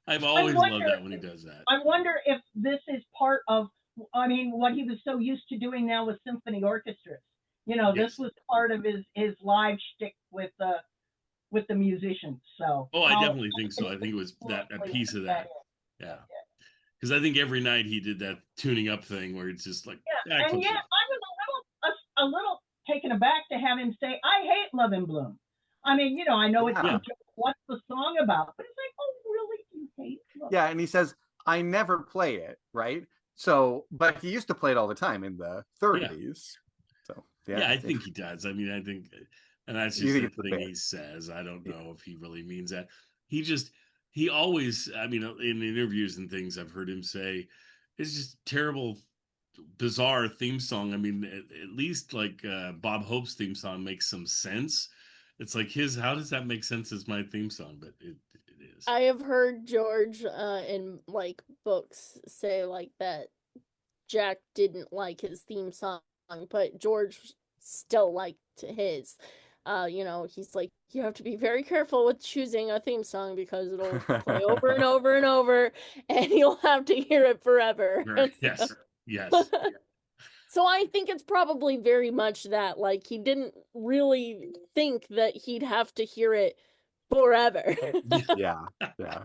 I've I always loved wonder. that when he does that. I wonder if this is part of. I mean, what he was so used to doing now with symphony orchestras. This Yes. was part of his live shtick with the musicians. So Oh, I how definitely think so. I think it was that a piece of that. Yeah. Because I think every night he did that tuning up thing where it's just like, Yeah, ah, and close yet enough. I was a little taken aback to have him say, "I hate Love and Bloom." I mean, I know it's Yeah. a joke, what's the song about, but it's like, oh, really? You hate Love? Yeah, and he says, I never play it, right? So, but he used to play it all the time in the 30s. So, Yeah, yeah. I think he does. I mean, I think, and that's You just think a it's the thing bit. he says. I don't know if he really means that. He always, I mean, in interviews and things, I've heard him say, it's just terrible, bizarre theme song. I mean, at least like Bob Hope's theme song makes some sense. It's like how does that make sense as my theme song? But it is. I have heard George in like books say like that Jack didn't like his theme song, but George still liked his. he's like, you have to be very careful with choosing a theme song because it'll play over and over and over, and you'll have to hear it forever. Yes, yes. So I think it's probably very much that, like, he didn't really think that he'd have to hear it forever. Yeah, yeah.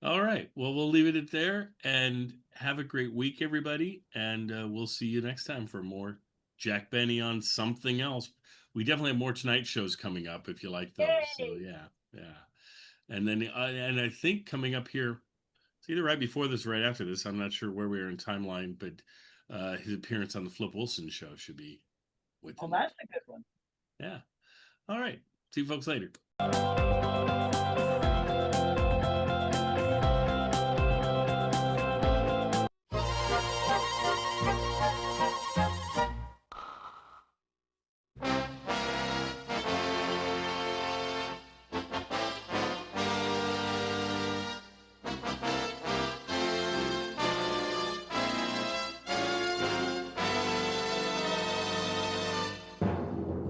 All right. Well, we'll leave it at there, and have a great week, everybody. And we'll see you next time for more Jack Benny on something else. We definitely have more Tonight shows coming up if you like those. So yeah, yeah. And then and I think coming up here, it's either right before this or right after this. I'm not sure where we are in timeline, but his appearance on the Flip Wilson show should be with him. Oh, that's a good one. Yeah. All right. See you folks later.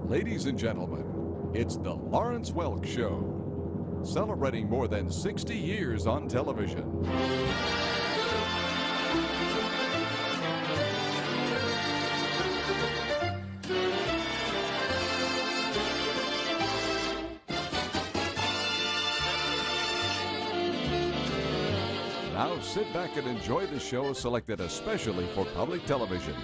Ladies and gentlemen, it's the Lawrence Welk Show, celebrating more than 60 years on television. Now sit back and enjoy the show selected especially for public television.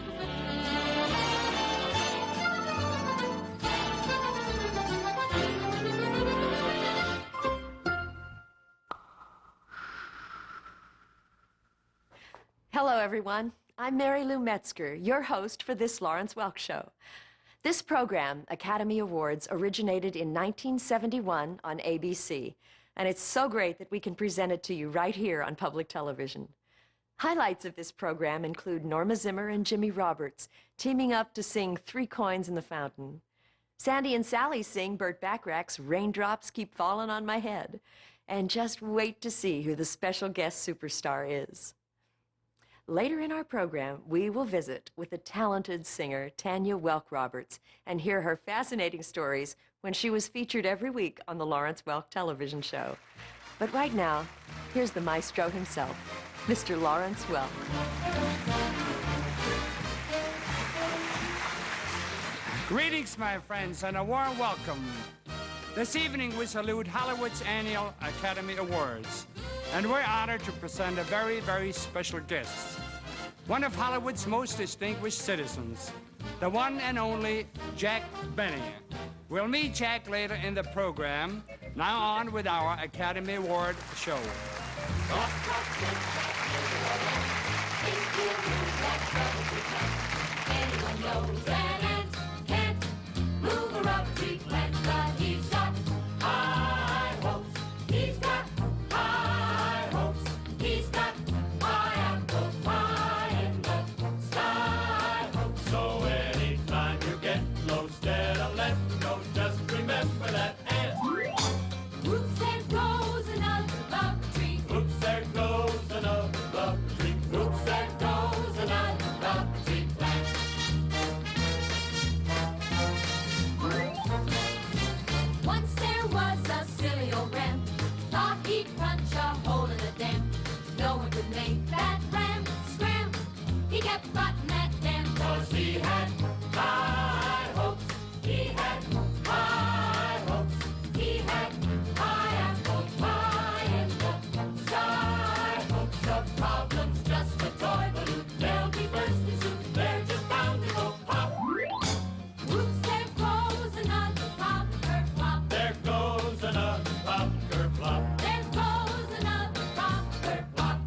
Hello, everyone. I'm Mary Lou Metzger, your host for this Lawrence Welk Show. This program, Academy Awards, originated in 1971 on ABC, and it's so great that we can present it to you right here on public television. Highlights of this program include Norma Zimmer and Jimmy Roberts teaming up to sing Three Coins in the Fountain. Sandy and Sally sing Burt Bacharach's Raindrops Keep Falling on My Head. And just wait to see who the special guest superstar is. Later in our program, we will visit with the talented singer Tanya Welk Roberts and hear her fascinating stories when she was featured every week on the Lawrence Welk television show. But right now, here's the maestro himself, Mr. Lawrence Welk. Greetings, my friends, and a warm welcome. This evening, we salute Hollywood's annual Academy Awards, and we're honored to present a very, very special guest, one of Hollywood's most distinguished citizens, the one and only Jack Benny. We'll meet Jack later in the program. Now on with our Academy Award show. Anyone knows an ant can't move a rubber tree plant, but he's got high hopes. He's got high hopes. He's got high apple pie in the sky hopes. So anytime you get low, instead of letting go, just remember that ant. Whoops, there goes another rubber tree. Whoops, there goes another rubber tree. Whoops, there goes another rubber tree plant. Once there was a silly old ram, thought he'd punch a hole in the dam. No one could make that ram scram. He kept butting that dam, 'cause he had high hopes. He had high hopes. He had high apple pie in the sky hopes. The problem's just a toy balloon. They'll be bursting soon. They're just bound to go pop. Whoops, there goes another pop and flop. There goes another pop and flop. There goes another pop and flop.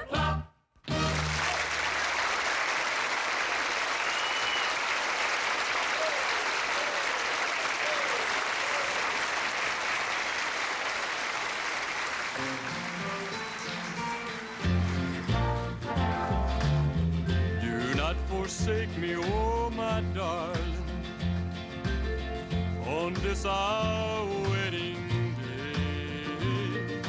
Flop. Do not forsake me, oh my darling, on this our wedding day.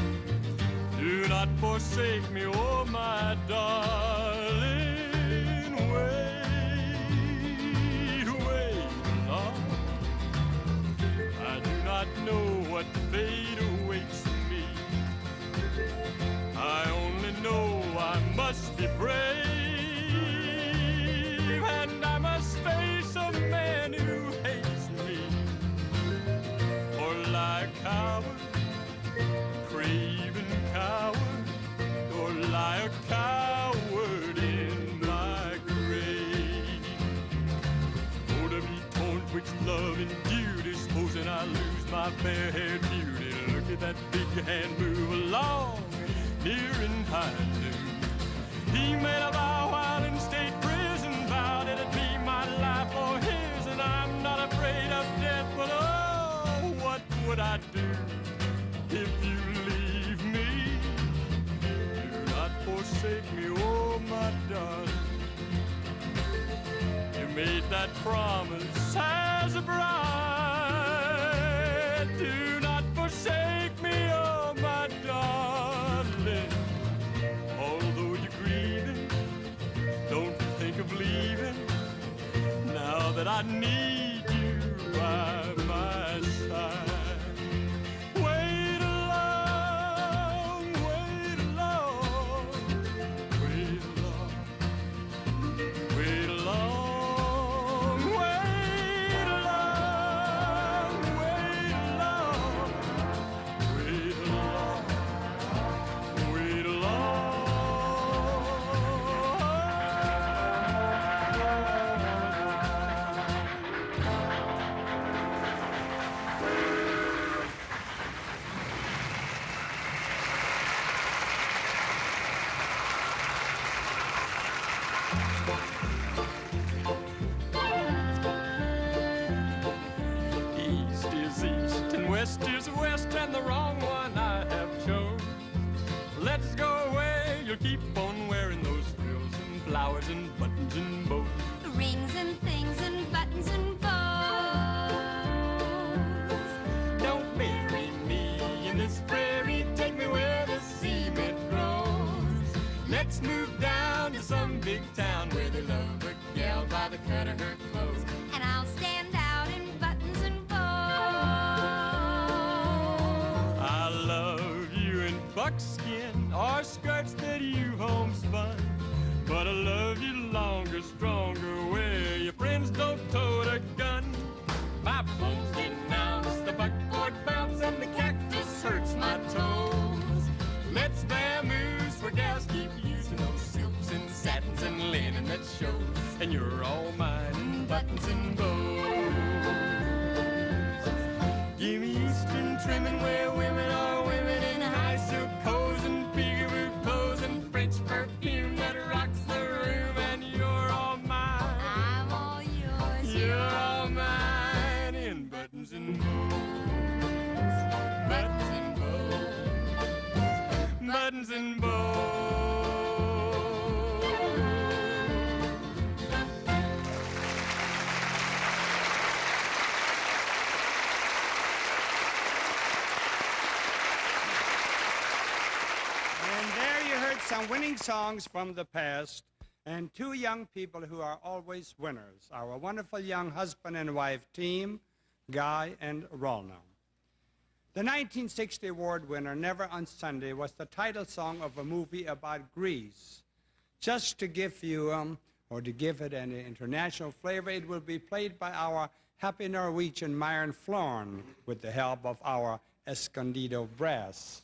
Do not forsake me, oh my darling. Wait, wait, Lord. must be brave, and I must face a man who hates me. Or lie a coward, craven coward, or lie a coward in my grave. Oh, to be torn twixt love and duty, supposing I lose my fair-haired beauty. Look at that big hand move along, near in high noon. He made a vow while in state prison, vowed it'd be my life or his, and I'm not afraid of death, but oh, what would I do if you leave me? Do not forsake me, oh my darling. You made that promise as a bride. Do not forsake me, oh my darling. Although you're grieving, don't think of leaving. Now that I need you by my side. Wait along, wait along, wait along, wait along, wait along, wait along, wait along, wait along. East is east and west is west, and the wrong one I have chose. Let's go away, you'll keep on wearing those frills and flowers and buttons and bows. Rings and things and buttons and bows. Don't bury me in this prairie, take me where the cement grows. Let's move down to some big town where they love a gal by the cut of her clothes. And I'll stand out in buttons and bows. I love you in buckskin or skirts that you homespun, but I love you longer, stronger, where your friends don't tote a gun. My bones get numb, the buckboard bounce, and the cactus hurts my toes. Let's vamoose where gals keep using those silks and satins and linen that shows, and you're all mine in buttons and bows. Give me eastern trimming where women are women in high silk hose and peekaboo clothes and French perfume that rocks the room, and you're all mine. I'm all yours. You're all mine in buttons and bows. Buttons and bows. Buttons and bows. And there you heard some winning songs from the past and two young people who are always winners, our wonderful young husband and wife team, Guy and Rolna. The 1960 award winner, Never on Sunday, was the title song of a movie about Greece. Just to give you, or to give it an international flavor, it will be played by our happy Norwegian Myron Florn with the help of our Escondido Brass.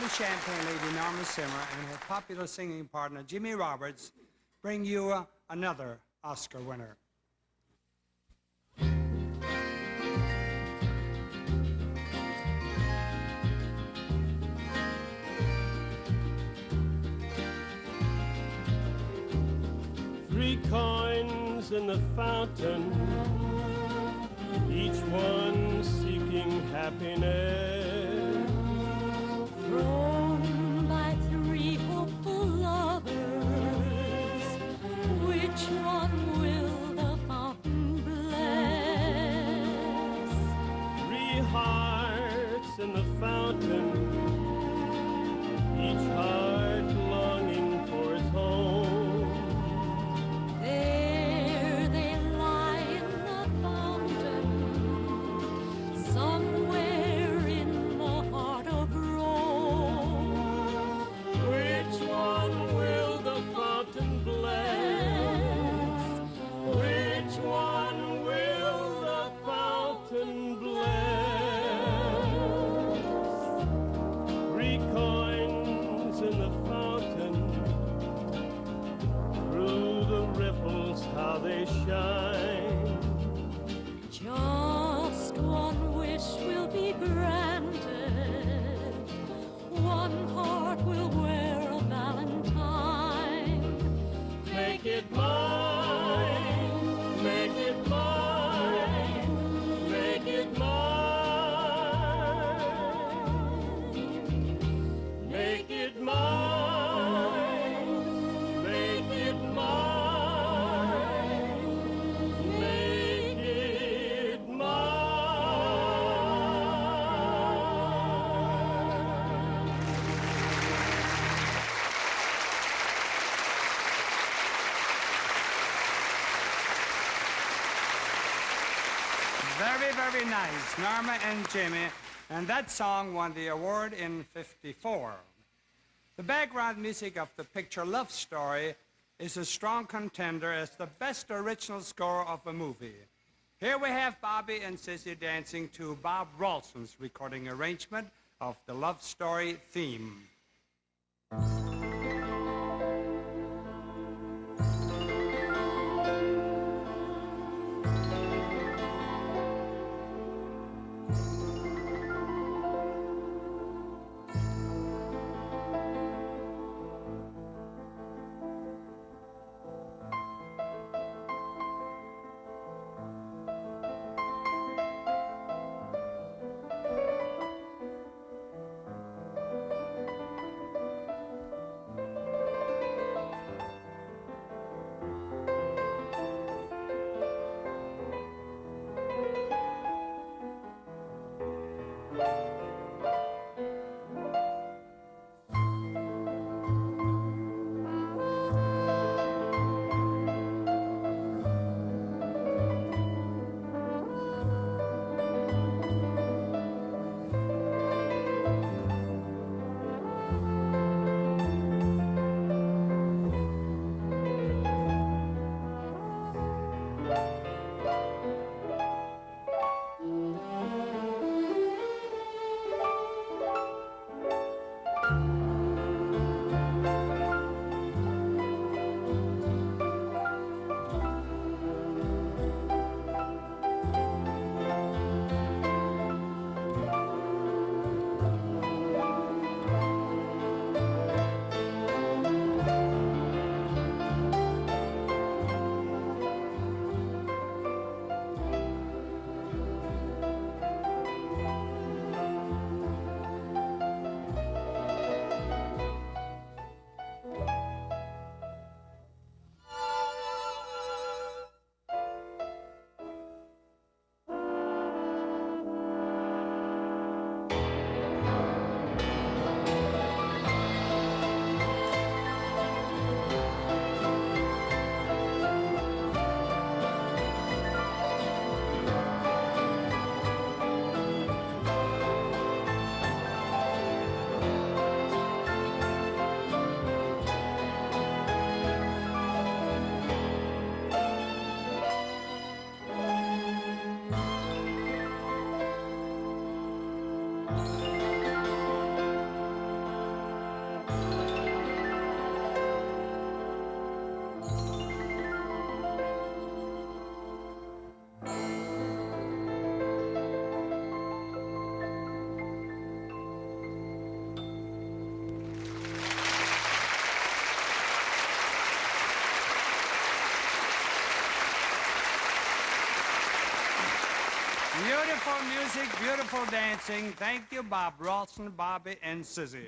lovely champagne lady Norma Simmer and her popular singing partner Jimmy Roberts bring you another Oscar winner. Three coins in the fountain, each one seeking happiness. Thrown by three hopeful lovers, which one will the fountain bless? Three hearts in the fountain, each heart longing for its home. There they lie in the fountain, somewhere in the heart of Rome. Which one will the fountain bless? Which one will the fountain bless? Three coins in the fountain, through the ripples how they shine. Just one wish will be granted, one heart will wear a valentine. Make it mine, make it mine, make it mine. Make it mine, make it mine, make it mine. Very, very nice, Norma and Jimmy. And that song won the award in '54. The background music of the picture Love Story is a strong contender as the best original score of a movie. Here we have Bobby and Sissy dancing to Bob Ralston's recording arrangement of the Love Story theme. Beautiful music, beautiful dancing. Thank you, Bob Ralston, Bobby, and Sizzy.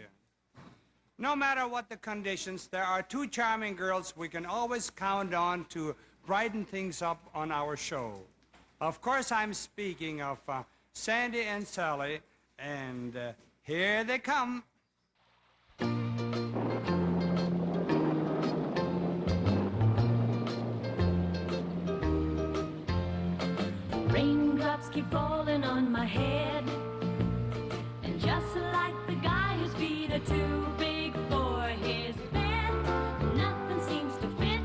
No matter what the conditions, there are two charming girls we can always count on to brighten things up on our show. Of course, I'm speaking of Sandy and Sally, and here they come. Raindrops keep falling on my head, and just like the guy whose feet are too big for his bed, nothing seems to fit.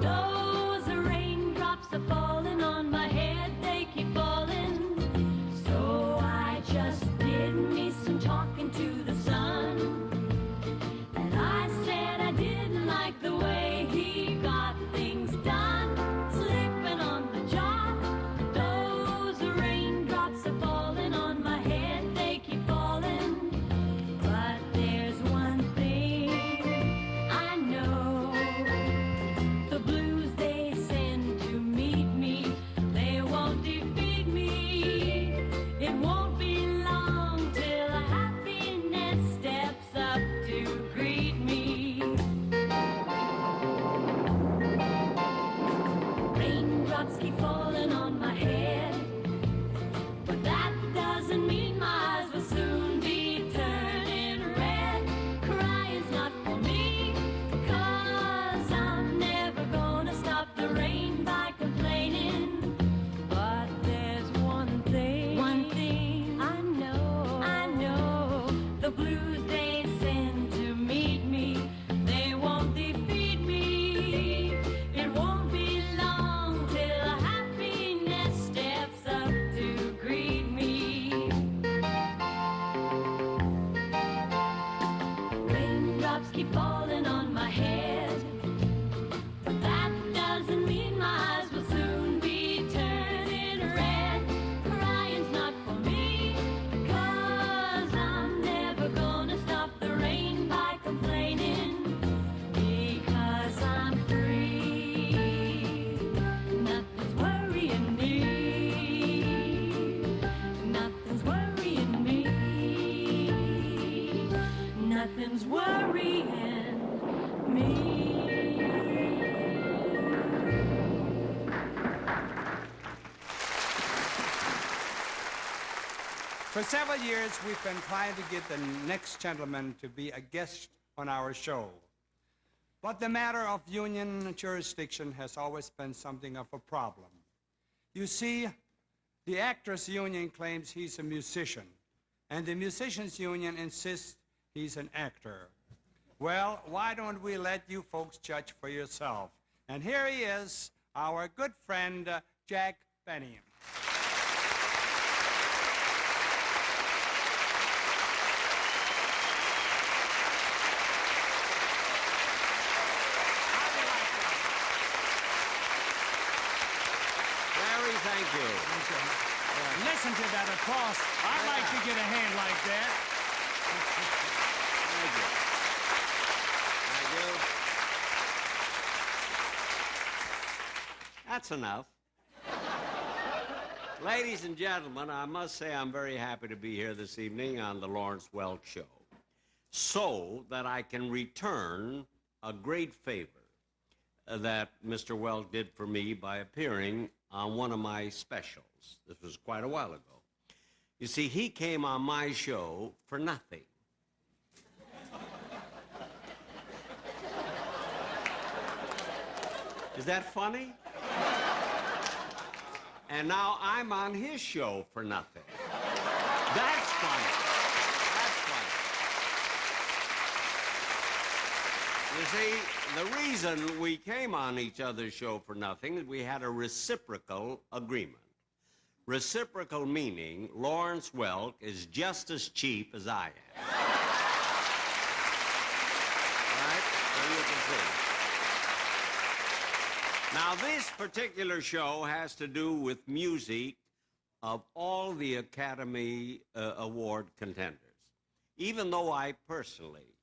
Those raindrops are falling on my head, they keep falling. So I just did me some talking to the sun, and I said I didn't like the way he got things done, slipping on the job. Those raindrops are falling on my head, they keep falling. But there's one thing I know, the blues they send to meet me, they won't defeat me. It won't be long till happiness steps up to greet me. Raindrops keep falling on my head, but that doesn't mean my eyes will soon be turning red. Crying's not for me, 'cause I'm never gonna stop the rain by complaining. But there's one thing I know, the blues they send to meet me, they won't defeat me. It won't be long till happiness steps up to greet me. Raindrops keep falling on my head, but that doesn't mean my eyes will soon be turning red. Crying's not for me, 'cause I'm never gonna stop the rain by complaining. Because I'm free, nothing's worrying me. Nothing's worrying me. Nothing's worrying me. For several years, we've been trying to get the next gentleman to be a guest on our show. But the matter of union jurisdiction has always been something of a problem. You see, the actors' union claims he's a musician, and the musicians' union insists he's an actor. Well, why don't we let you folks judge for yourself? And here he is, our good friend, Jack Benny. Very thank you. Listen to that applause. I'd like to get a hand like that. Thank you. Thank you. That's enough. Ladies and gentlemen, I must say I'm very happy to be here this evening on the Lawrence Welk Show, so that I can return a great favor that Mr. Welk did for me by appearing on one of my specials. This was quite a while ago. You see, he came on my show for nothing. Is that funny? And now I'm on his show for nothing. That's funny. That's funny. You see, the reason we came on each other's show for nothing is we had a reciprocal agreement. Reciprocal meaning Lawrence Welk is just as cheap as I am. Right? So you can see. Now, this particular show has to do with music of all the Academy Award contenders. Even though I personally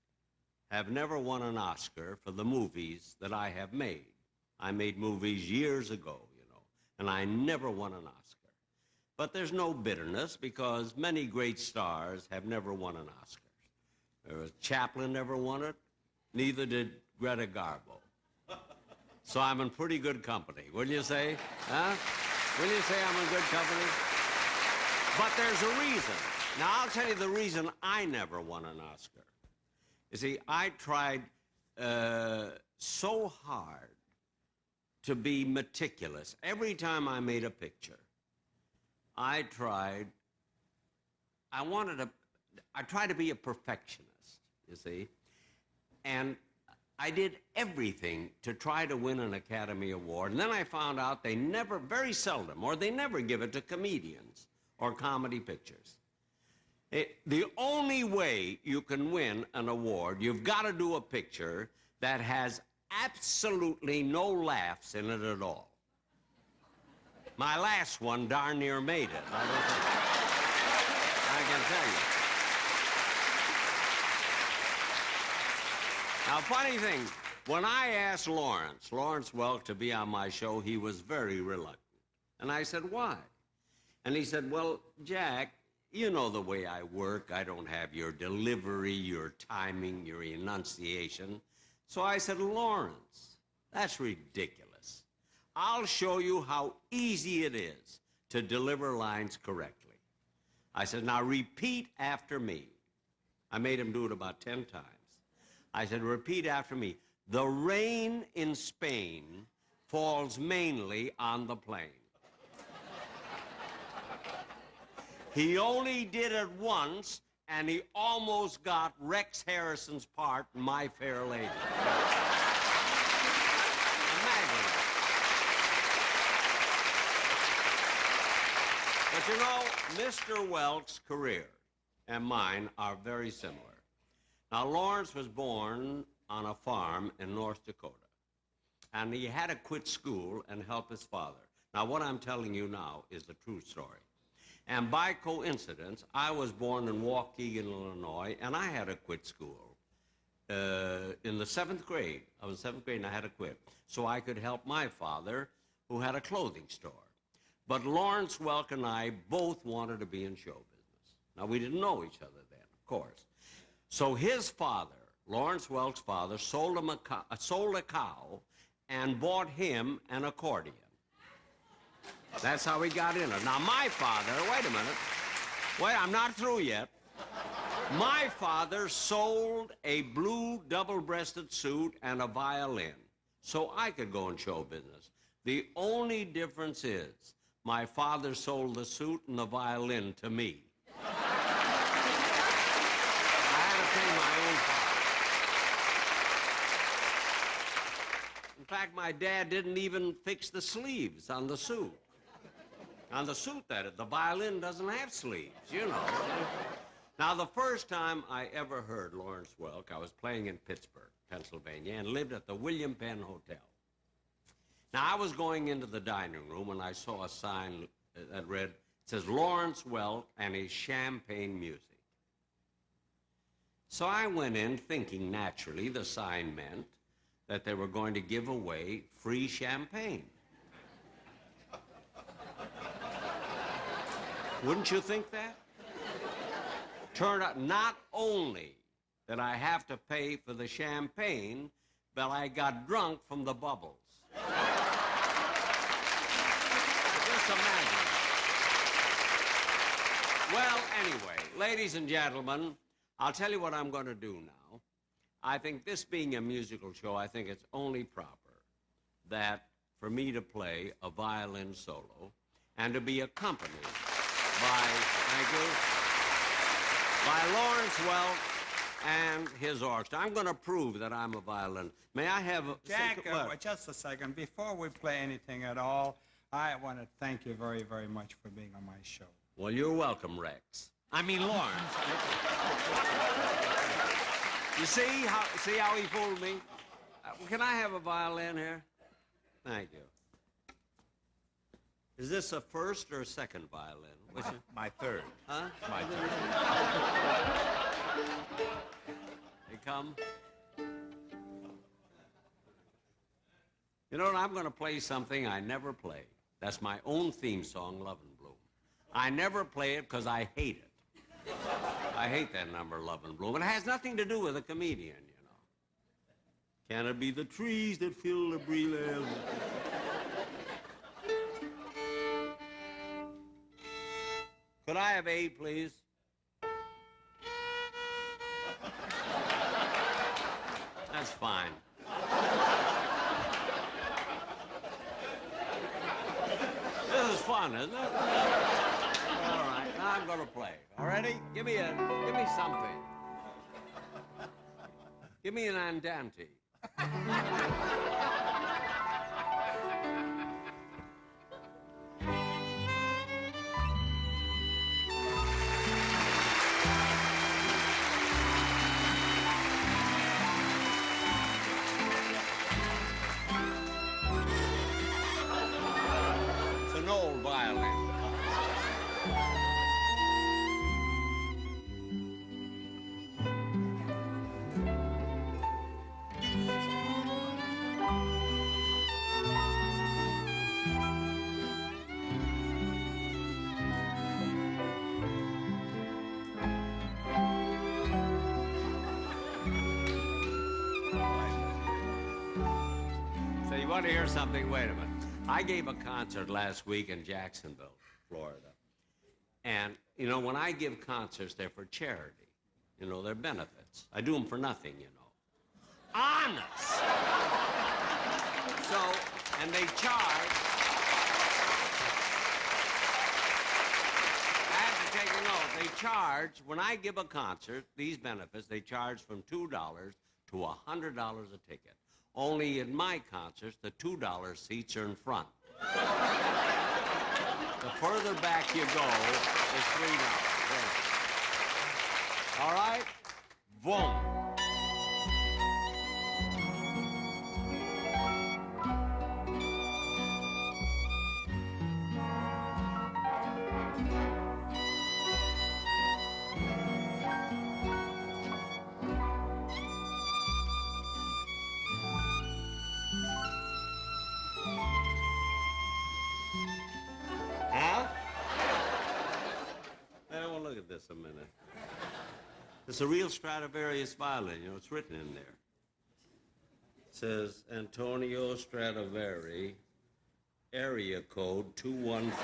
have never won an Oscar for the movies that I have made. I made movies years ago, you know, and I never won an Oscar. But there's no bitterness because many great stars have never won an Oscar. Chaplin never won it, neither did Greta Garbo. So I'm in pretty good company, wouldn't you say? Huh? Wouldn't you say I'm in good company? But there's a reason. Now, I'll tell you the reason I never won an Oscar. You see, I tried so hard to be meticulous. Every time I made a picture, I tried to be a perfectionist, you see. And I did everything to try to win an Academy Award. And then I found out they never, very seldom, or they never give it to comedians or comedy pictures. The only way you can win an award, you've got to do a picture that has absolutely no laughs in it at all. My last one darn near made it. I can tell you. Now, funny thing, when I asked Lawrence Welk, to be on my show, he was very reluctant. And I said, why? And he said, well, Jack, you know the way I work. I don't have your delivery, your timing, your enunciation. So I said, Lawrence, that's ridiculous. I'll show you how easy it is to deliver lines correctly. I said, now repeat after me. I made him do it about 10 times. I said, repeat after me. The rain in Spain falls mainly on the plain. He only did it once, and he almost got Rex Harrison's part in My Fair Lady. Imagine it. But you know, Mr. Welk's career and mine are very similar. Now, Lawrence was born on a farm in North Dakota, and he had to quit school and help his father. Now, what I'm telling you now is the true story. And by coincidence, I was born in Waukegan, Illinois, and I had to quit school in the 7th grade. I was in 7th grade, and I had to quit so I could help my father, who had a clothing store. But Lawrence Welk and I both wanted to be in show business. Now, we didn't know each other then, of course. So his father, Lawrence Welk's father, sold a cow and bought him an accordion. That's how he got in it. Now, my father, wait a minute. Wait, I'm not through yet. My father sold a blue double-breasted suit and a violin so I could go in show business. The only difference is my father sold the suit and the violin to me. I had to pay my own part. In fact, my dad didn't even fix the sleeves on the suit. On the suit, that is. The violin doesn't have sleeves, you know. Now, the first time I ever heard Lawrence Welk, I was playing in Pittsburgh, Pennsylvania, and lived at the William Penn Hotel. Now, I was going into the dining room, and I saw a sign that read, it says, Lawrence Welk and his champagne music. So I went in thinking, naturally, the sign meant that they were going to give away free champagne. Wouldn't you think that? Turned out not only did I have to pay for the champagne, but I got drunk from the bubbles. Just imagine. Well, anyway, ladies and gentlemen, I'll tell you what I'm going to do now. I think this being a musical show, I think it's only proper that for me to play a violin solo and to be accompanied by Lawrence Welk and his orchestra. I'm going to prove that I'm a violin. May I have a... Jack, just a second. Before we play anything at all, I want to thank you very, very much for being on my show. Well, you're welcome, Rex. I mean, Lawrence. You see how he fooled me? Can I have a violin here? Thank you. Is this a first or a second violin? My third. Huh? My third. They come. You know what? I'm going to play something I never played. That's my own theme song, Love and Bloom. I never play it because I hate it. I hate that number, Love and Bloom. It has nothing to do with a comedian, you know. Can it be the trees that fill the breeze? Could I have A, please? That's fine. This is fun, isn't it? All right, now I'm gonna play. All ready? Give me something. Give me an andante. It's an old violin. So you want to hear something? Wait a minute. I gave a concert last week in Jacksonville, Florida. And, you know, when I give concerts, they're for charity. You know, they're benefits. I do them for nothing, you know. Honest! So, and they charge... I have to take a note. They charge, when I give a concert, these benefits, they charge from $2 to $100 a ticket. Only in my concerts, the $2 seats are in front. The further back you go, is $3. There. All right? Boom. Huh? I want to look at this a minute. It's a real Stradivarius violin. You know, it's written in there. It says Antonio Stradivari, area code 213.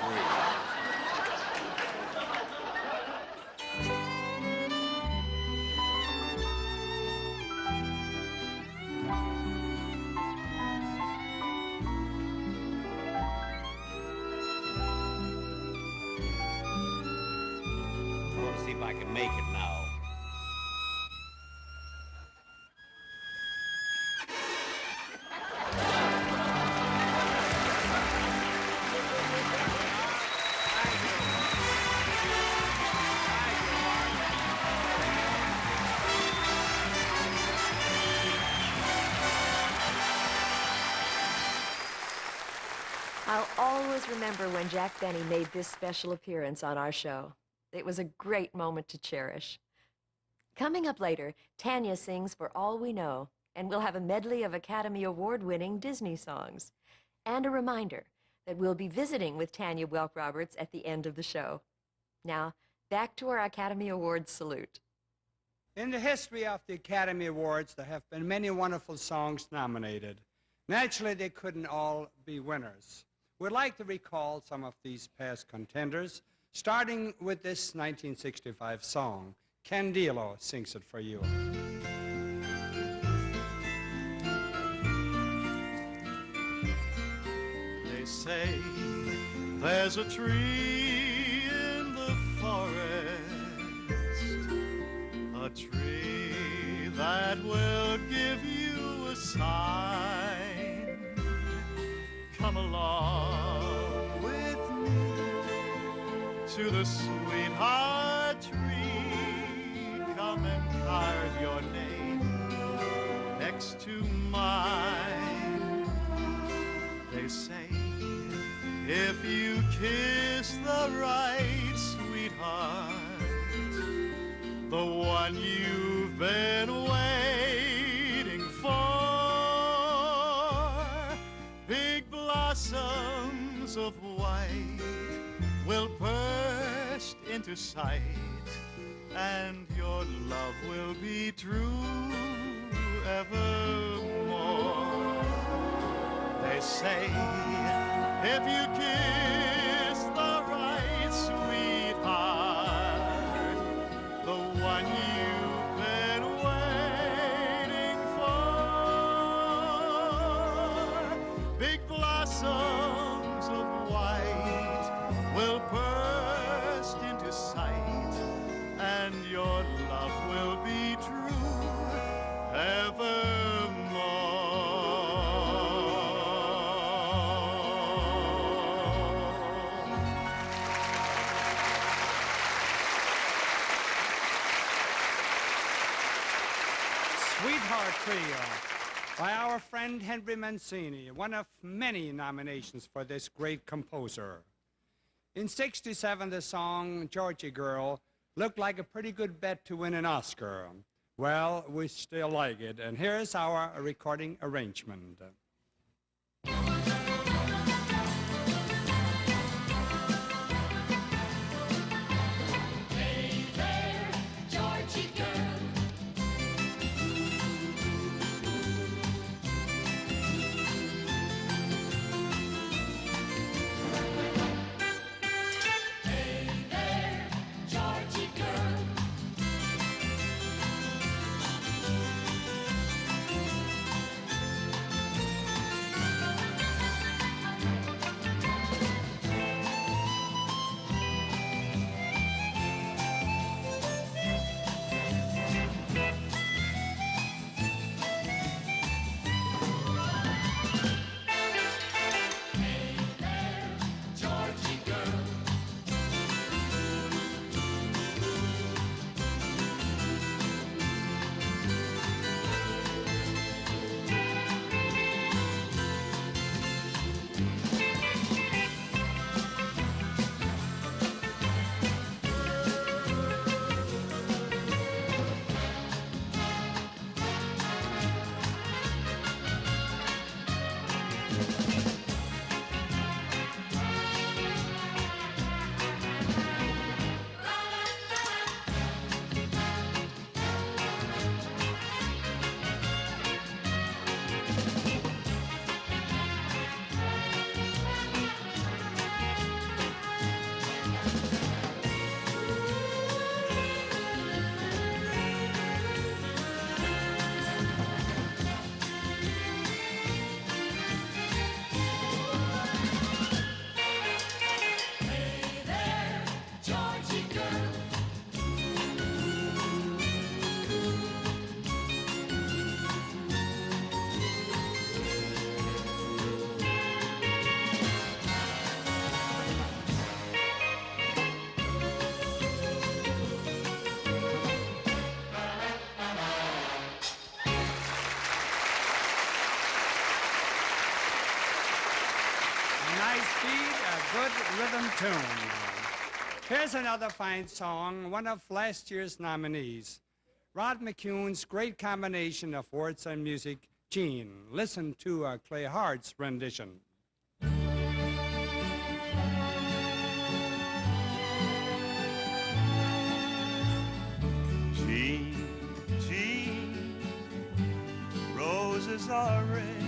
I want to see if I can make it now. I'll always remember when Jack Benny made this special appearance on our show. It was a great moment to cherish. Coming up later, Tanya sings For All We Know, and we'll have a medley of Academy Award-winning Disney songs. And a reminder that we'll be visiting with Tanya Welk Roberts at the end of the show. Now, back to our Academy Awards salute. In the history of the Academy Awards, there have been many wonderful songs nominated. Naturally, they couldn't all be winners. We'd like to recall some of these past contenders, starting with this 1965 song. Candilo sings it for you. They say there's a tree in the forest, a tree that will give you a sign. Come along with me to the sweetheart tree. Come and carve your name next to mine. They say if you kiss the right sweetheart, the one you've been waiting for, big blossoms of white will burst into sight, and your love will be true evermore. They say if you kiss the right sweetheart, the one you've been waiting for, big blossoms of white will burst into sight, and your love will be true Sweetheart Trio by our friend Henry Mancini, one of many nominations for this great composer. In '67, the song Georgie Girl looked like a pretty good bet to win an Oscar. Well, we still like it, and here's our recording arrangement. Hey there, Georgie girl. Hey there, Georgie girl. Hey there, Georgie girl. Hey there, Georgie girl. A nice beat, a good rhythm tune. Here's another fine song, one of last year's nominees. Rod McCune's great combination of words and music, Gene. Listen to Clay Hart's rendition. Gene, Gene, roses are red,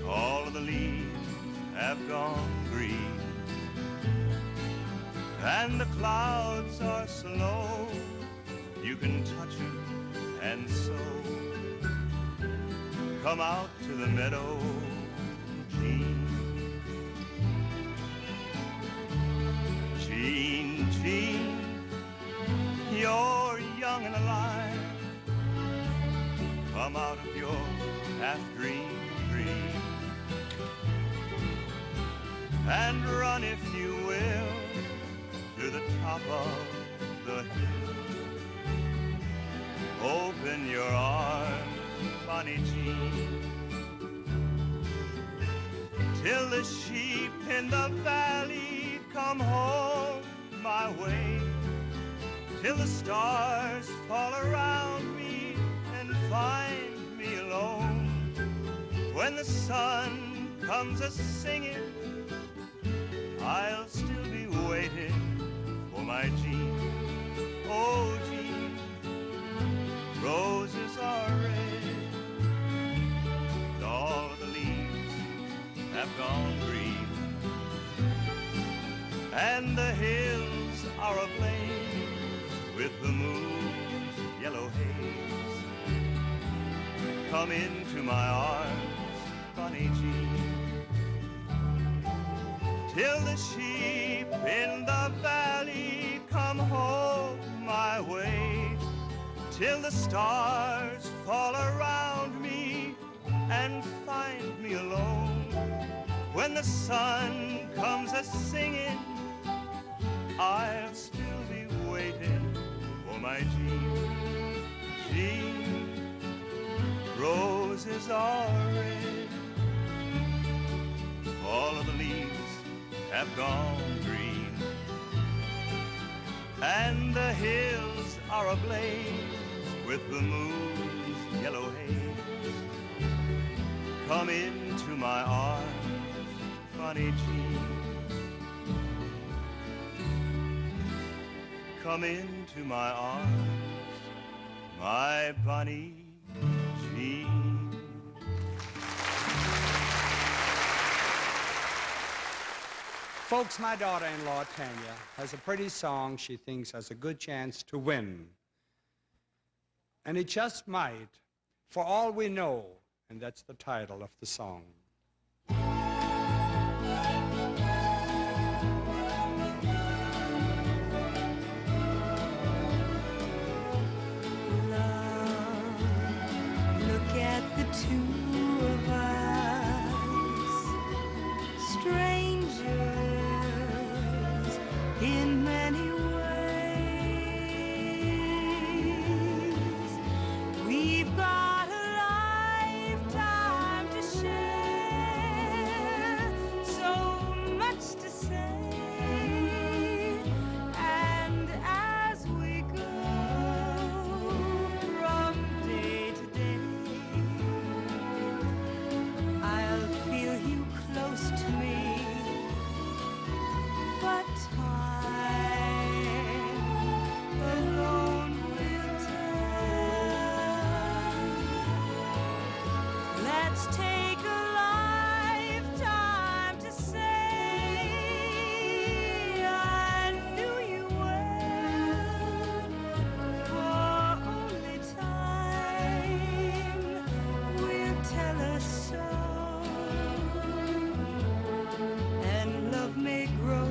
all of the leaves have gone green, and the clouds are slow, you can touch them, and so come out to the meadow, Gene. Gene, Gene, you're young and alive. Come out of your half-dream dream and run, if you will, to the top of the hill. Open your arms, Bonnie Jean, till the sheep in the valley come home my way, till the stars fall around me and find me alone. When the sun comes a-singing, I'll still be waiting my Jean. Oh, Jean, roses are red. All the leaves have gone green, and the hills are ablaze with the moon's yellow haze. Come into my arms, Bunny Jean, till the sheep in the valley come home my way, till the stars fall around me and find me alone. When the sun comes a-singing, I'll still be waiting for my Jean. Jean, roses are red. All of the leaves have gone green, and the hills are ablaze with the moon's yellow haze. Come into my arms, Bunny Jean. Come into my arms, my Bunny Jean. Folks, my daughter-in-law, Tanya, has a pretty song she thinks has a good chance to win. And it just might, for all we know, and that's the title of the song. Look at the two of us, strangers in many ways. We've got a lifetime to share, so much to say. And as we go from day to day, I'll feel you close to me, but time alone will tell. Let's take a lifetime to say I knew you well, for only time will tell us so. And love may grow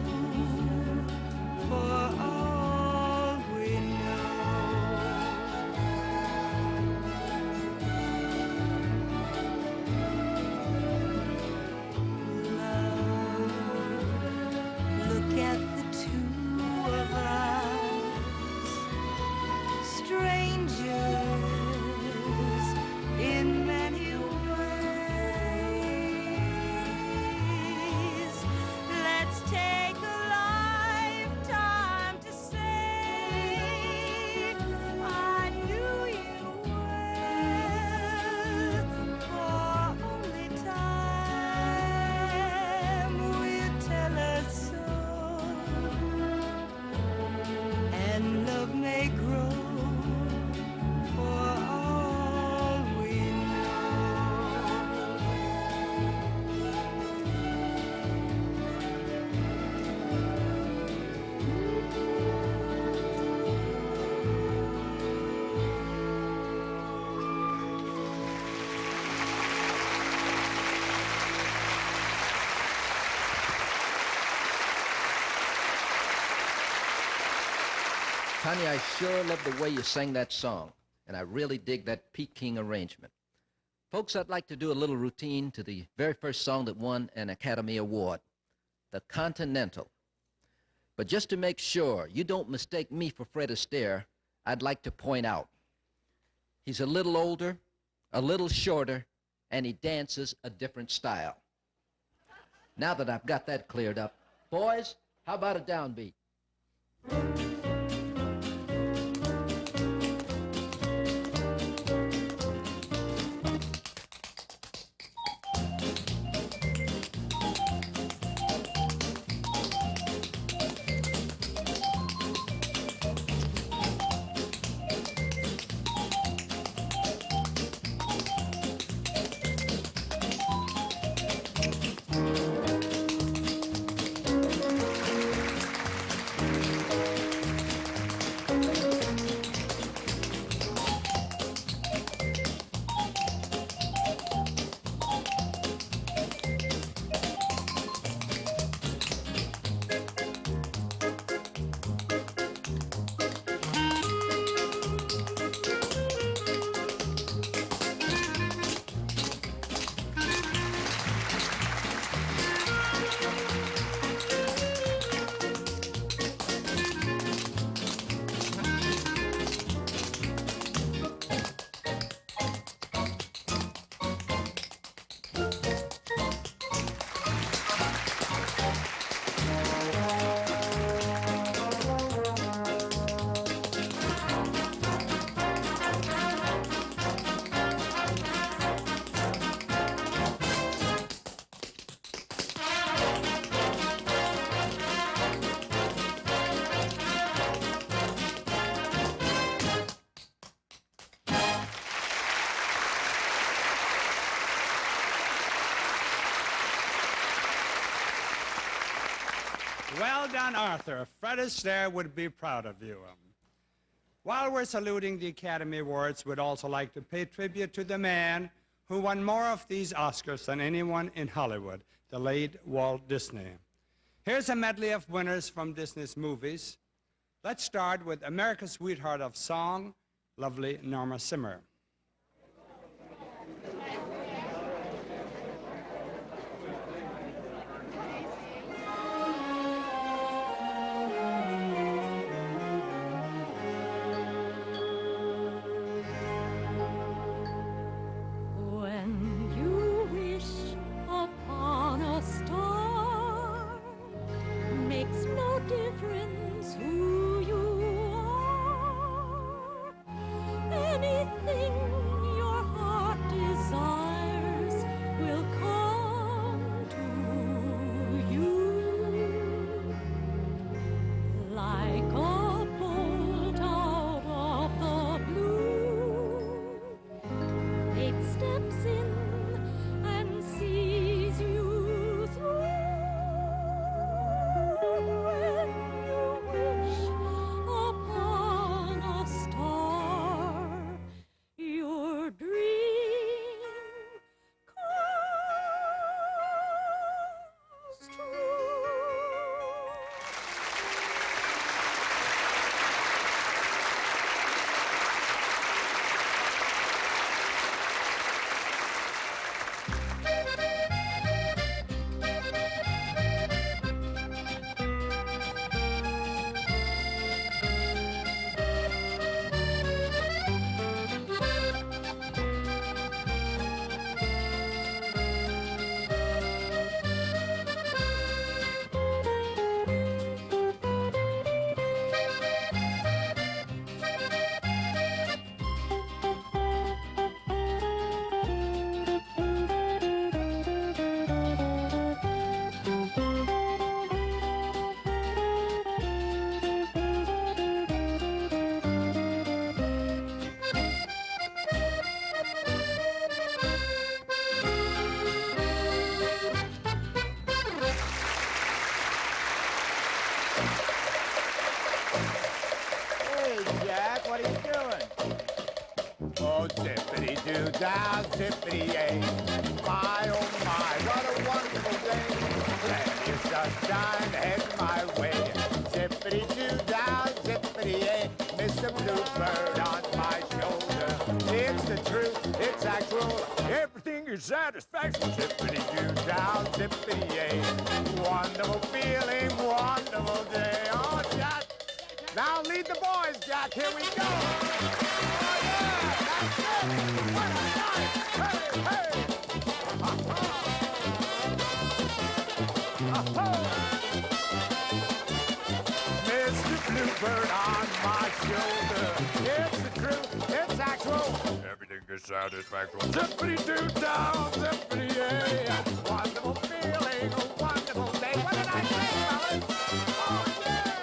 for all we know. Love, look at the two of us, strangers in many ways. Let's take a lifetime to say I knew you well, for only time will tell us so. And love may grow for all we know. Tanya, I sure love the way you sang that song, and I really dig that Peking arrangement. Folks, I'd like to do a little routine to the very first song that won an Academy Award, the Continental. But just to make sure you don't mistake me for Fred Astaire, I'd like to point out he's a little older, a little shorter, and he dances a different style. Now that I've got that cleared up, boys, how about a downbeat? on Arthur. Fred Astaire would be proud of you. While we're saluting the Academy Awards, we'd also like to pay tribute to the man who won more of these Oscars than anyone in Hollywood, the late Walt Disney. Here's a medley of winners from Disney's movies. Let's start with America's Sweetheart of Song, lovely Norma Simmer. When you wish upon a star, makes no difference who you are. Anything your heart desires will come to you. Like a bolt out of the blue, fate steps in and sees you through. When you wish upon a star, your dream comes true. Hey, Jack, what are you doing? Oh, zippity-doo-dah, zippity-yay. My, oh my, what a wonderful day. Plenty of sunshine heading my way. Zippity-doo-dah, zippity-yay. Mr. Bluebird on my shoulder. It's the truth, it's actual. Everything is satisfaction. Zippity-doo-dah, zippity-yay. Wonderful feeling, wonderful day. Oh, Jack. Now lead the boys, Jack. Here we go. Oh, yeah, that's it. What a night. Hey, hey. Mr. Bluebird on my shoulder. It's the truth. It's actual. Everything is satisfactory. Zippity-doo-dah, zippity-yay. Wonderful feeling, a wonderful day. What did I say, fellas? Oh, yeah.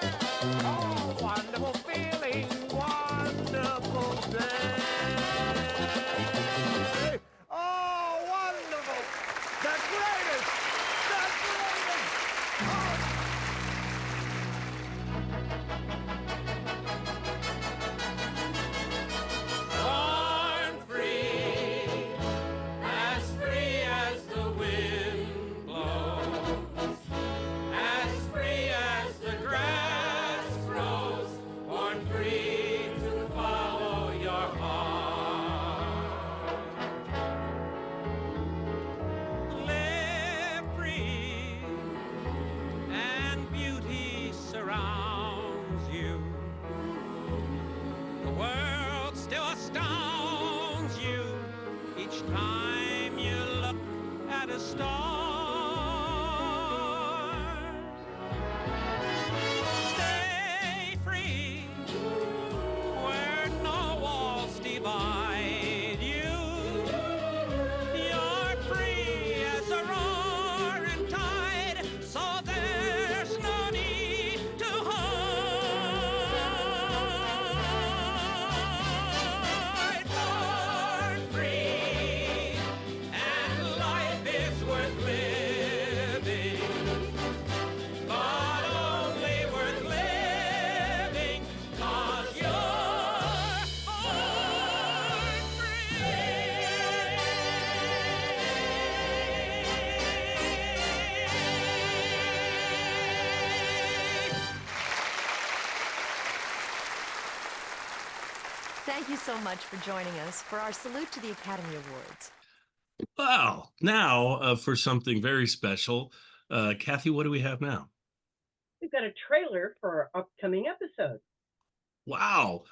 Oh, wonderful feeling, wonderful day. Oh, wonderful. The greatest. The greatest. I'm free as the wind blows, as free Thank you so much for joining us for our salute to the Academy Awards. Wow. Now, for something very special, Kathy, what do we have now? We've got a trailer for our upcoming episode. Wow.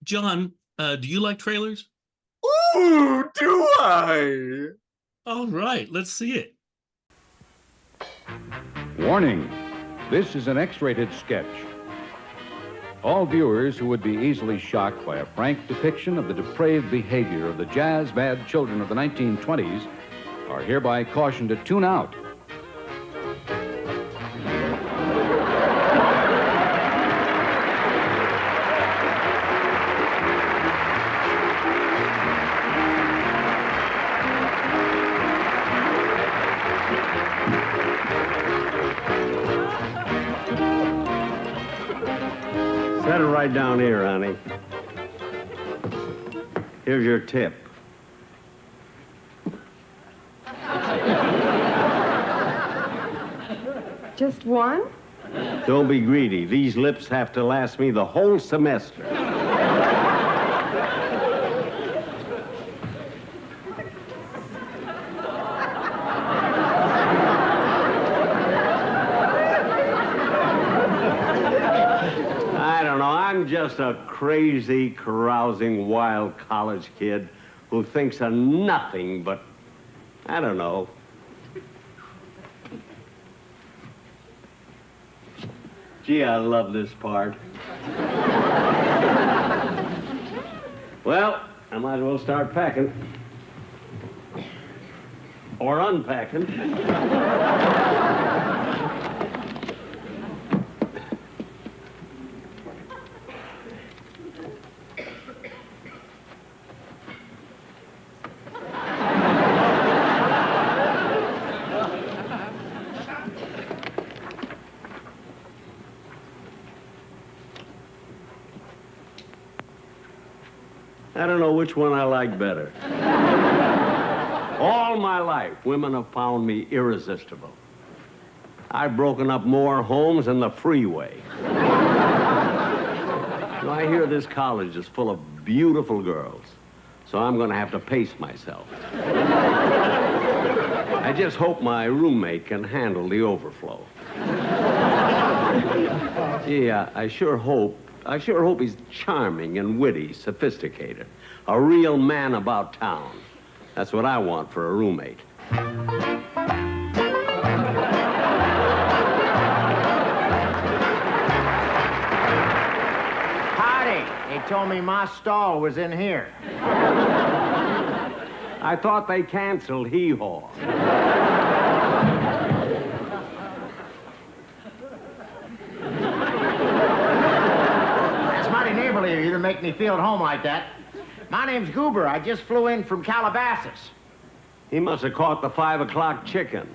John, do you like trailers? Ooh, do I? All right, let's see it. Warning, this is an X-rated sketch. All viewers who would be easily shocked by a frank depiction of the depraved behavior of the jazz-mad children of the 1920s are hereby cautioned to tune out. Set it right down here, honey. Here's your tip. Just one? Don't be greedy. These lips have to last me the whole semester. I'm just a crazy, carousing, wild college kid who thinks of nothing but, I don't know. Gee, I love this part. Well, I might as well start packing. Or unpacking. I don't know which one I like better. All my life, women have found me irresistible. I've broken up more homes than the freeway. I hear this college is full of beautiful girls, so I'm going to have to pace myself. I just hope my roommate can handle the overflow. Yeah, I sure hope he's charming and witty, sophisticated. A real man about town. That's what I want for a roommate. Howdy. They told me my stall was in here. I thought they canceled Hee-Haw. Neighborly of you to make me feel at home like that. My name's Goober. I just flew in from Calabasas. He must have caught the 5 o'clock chicken.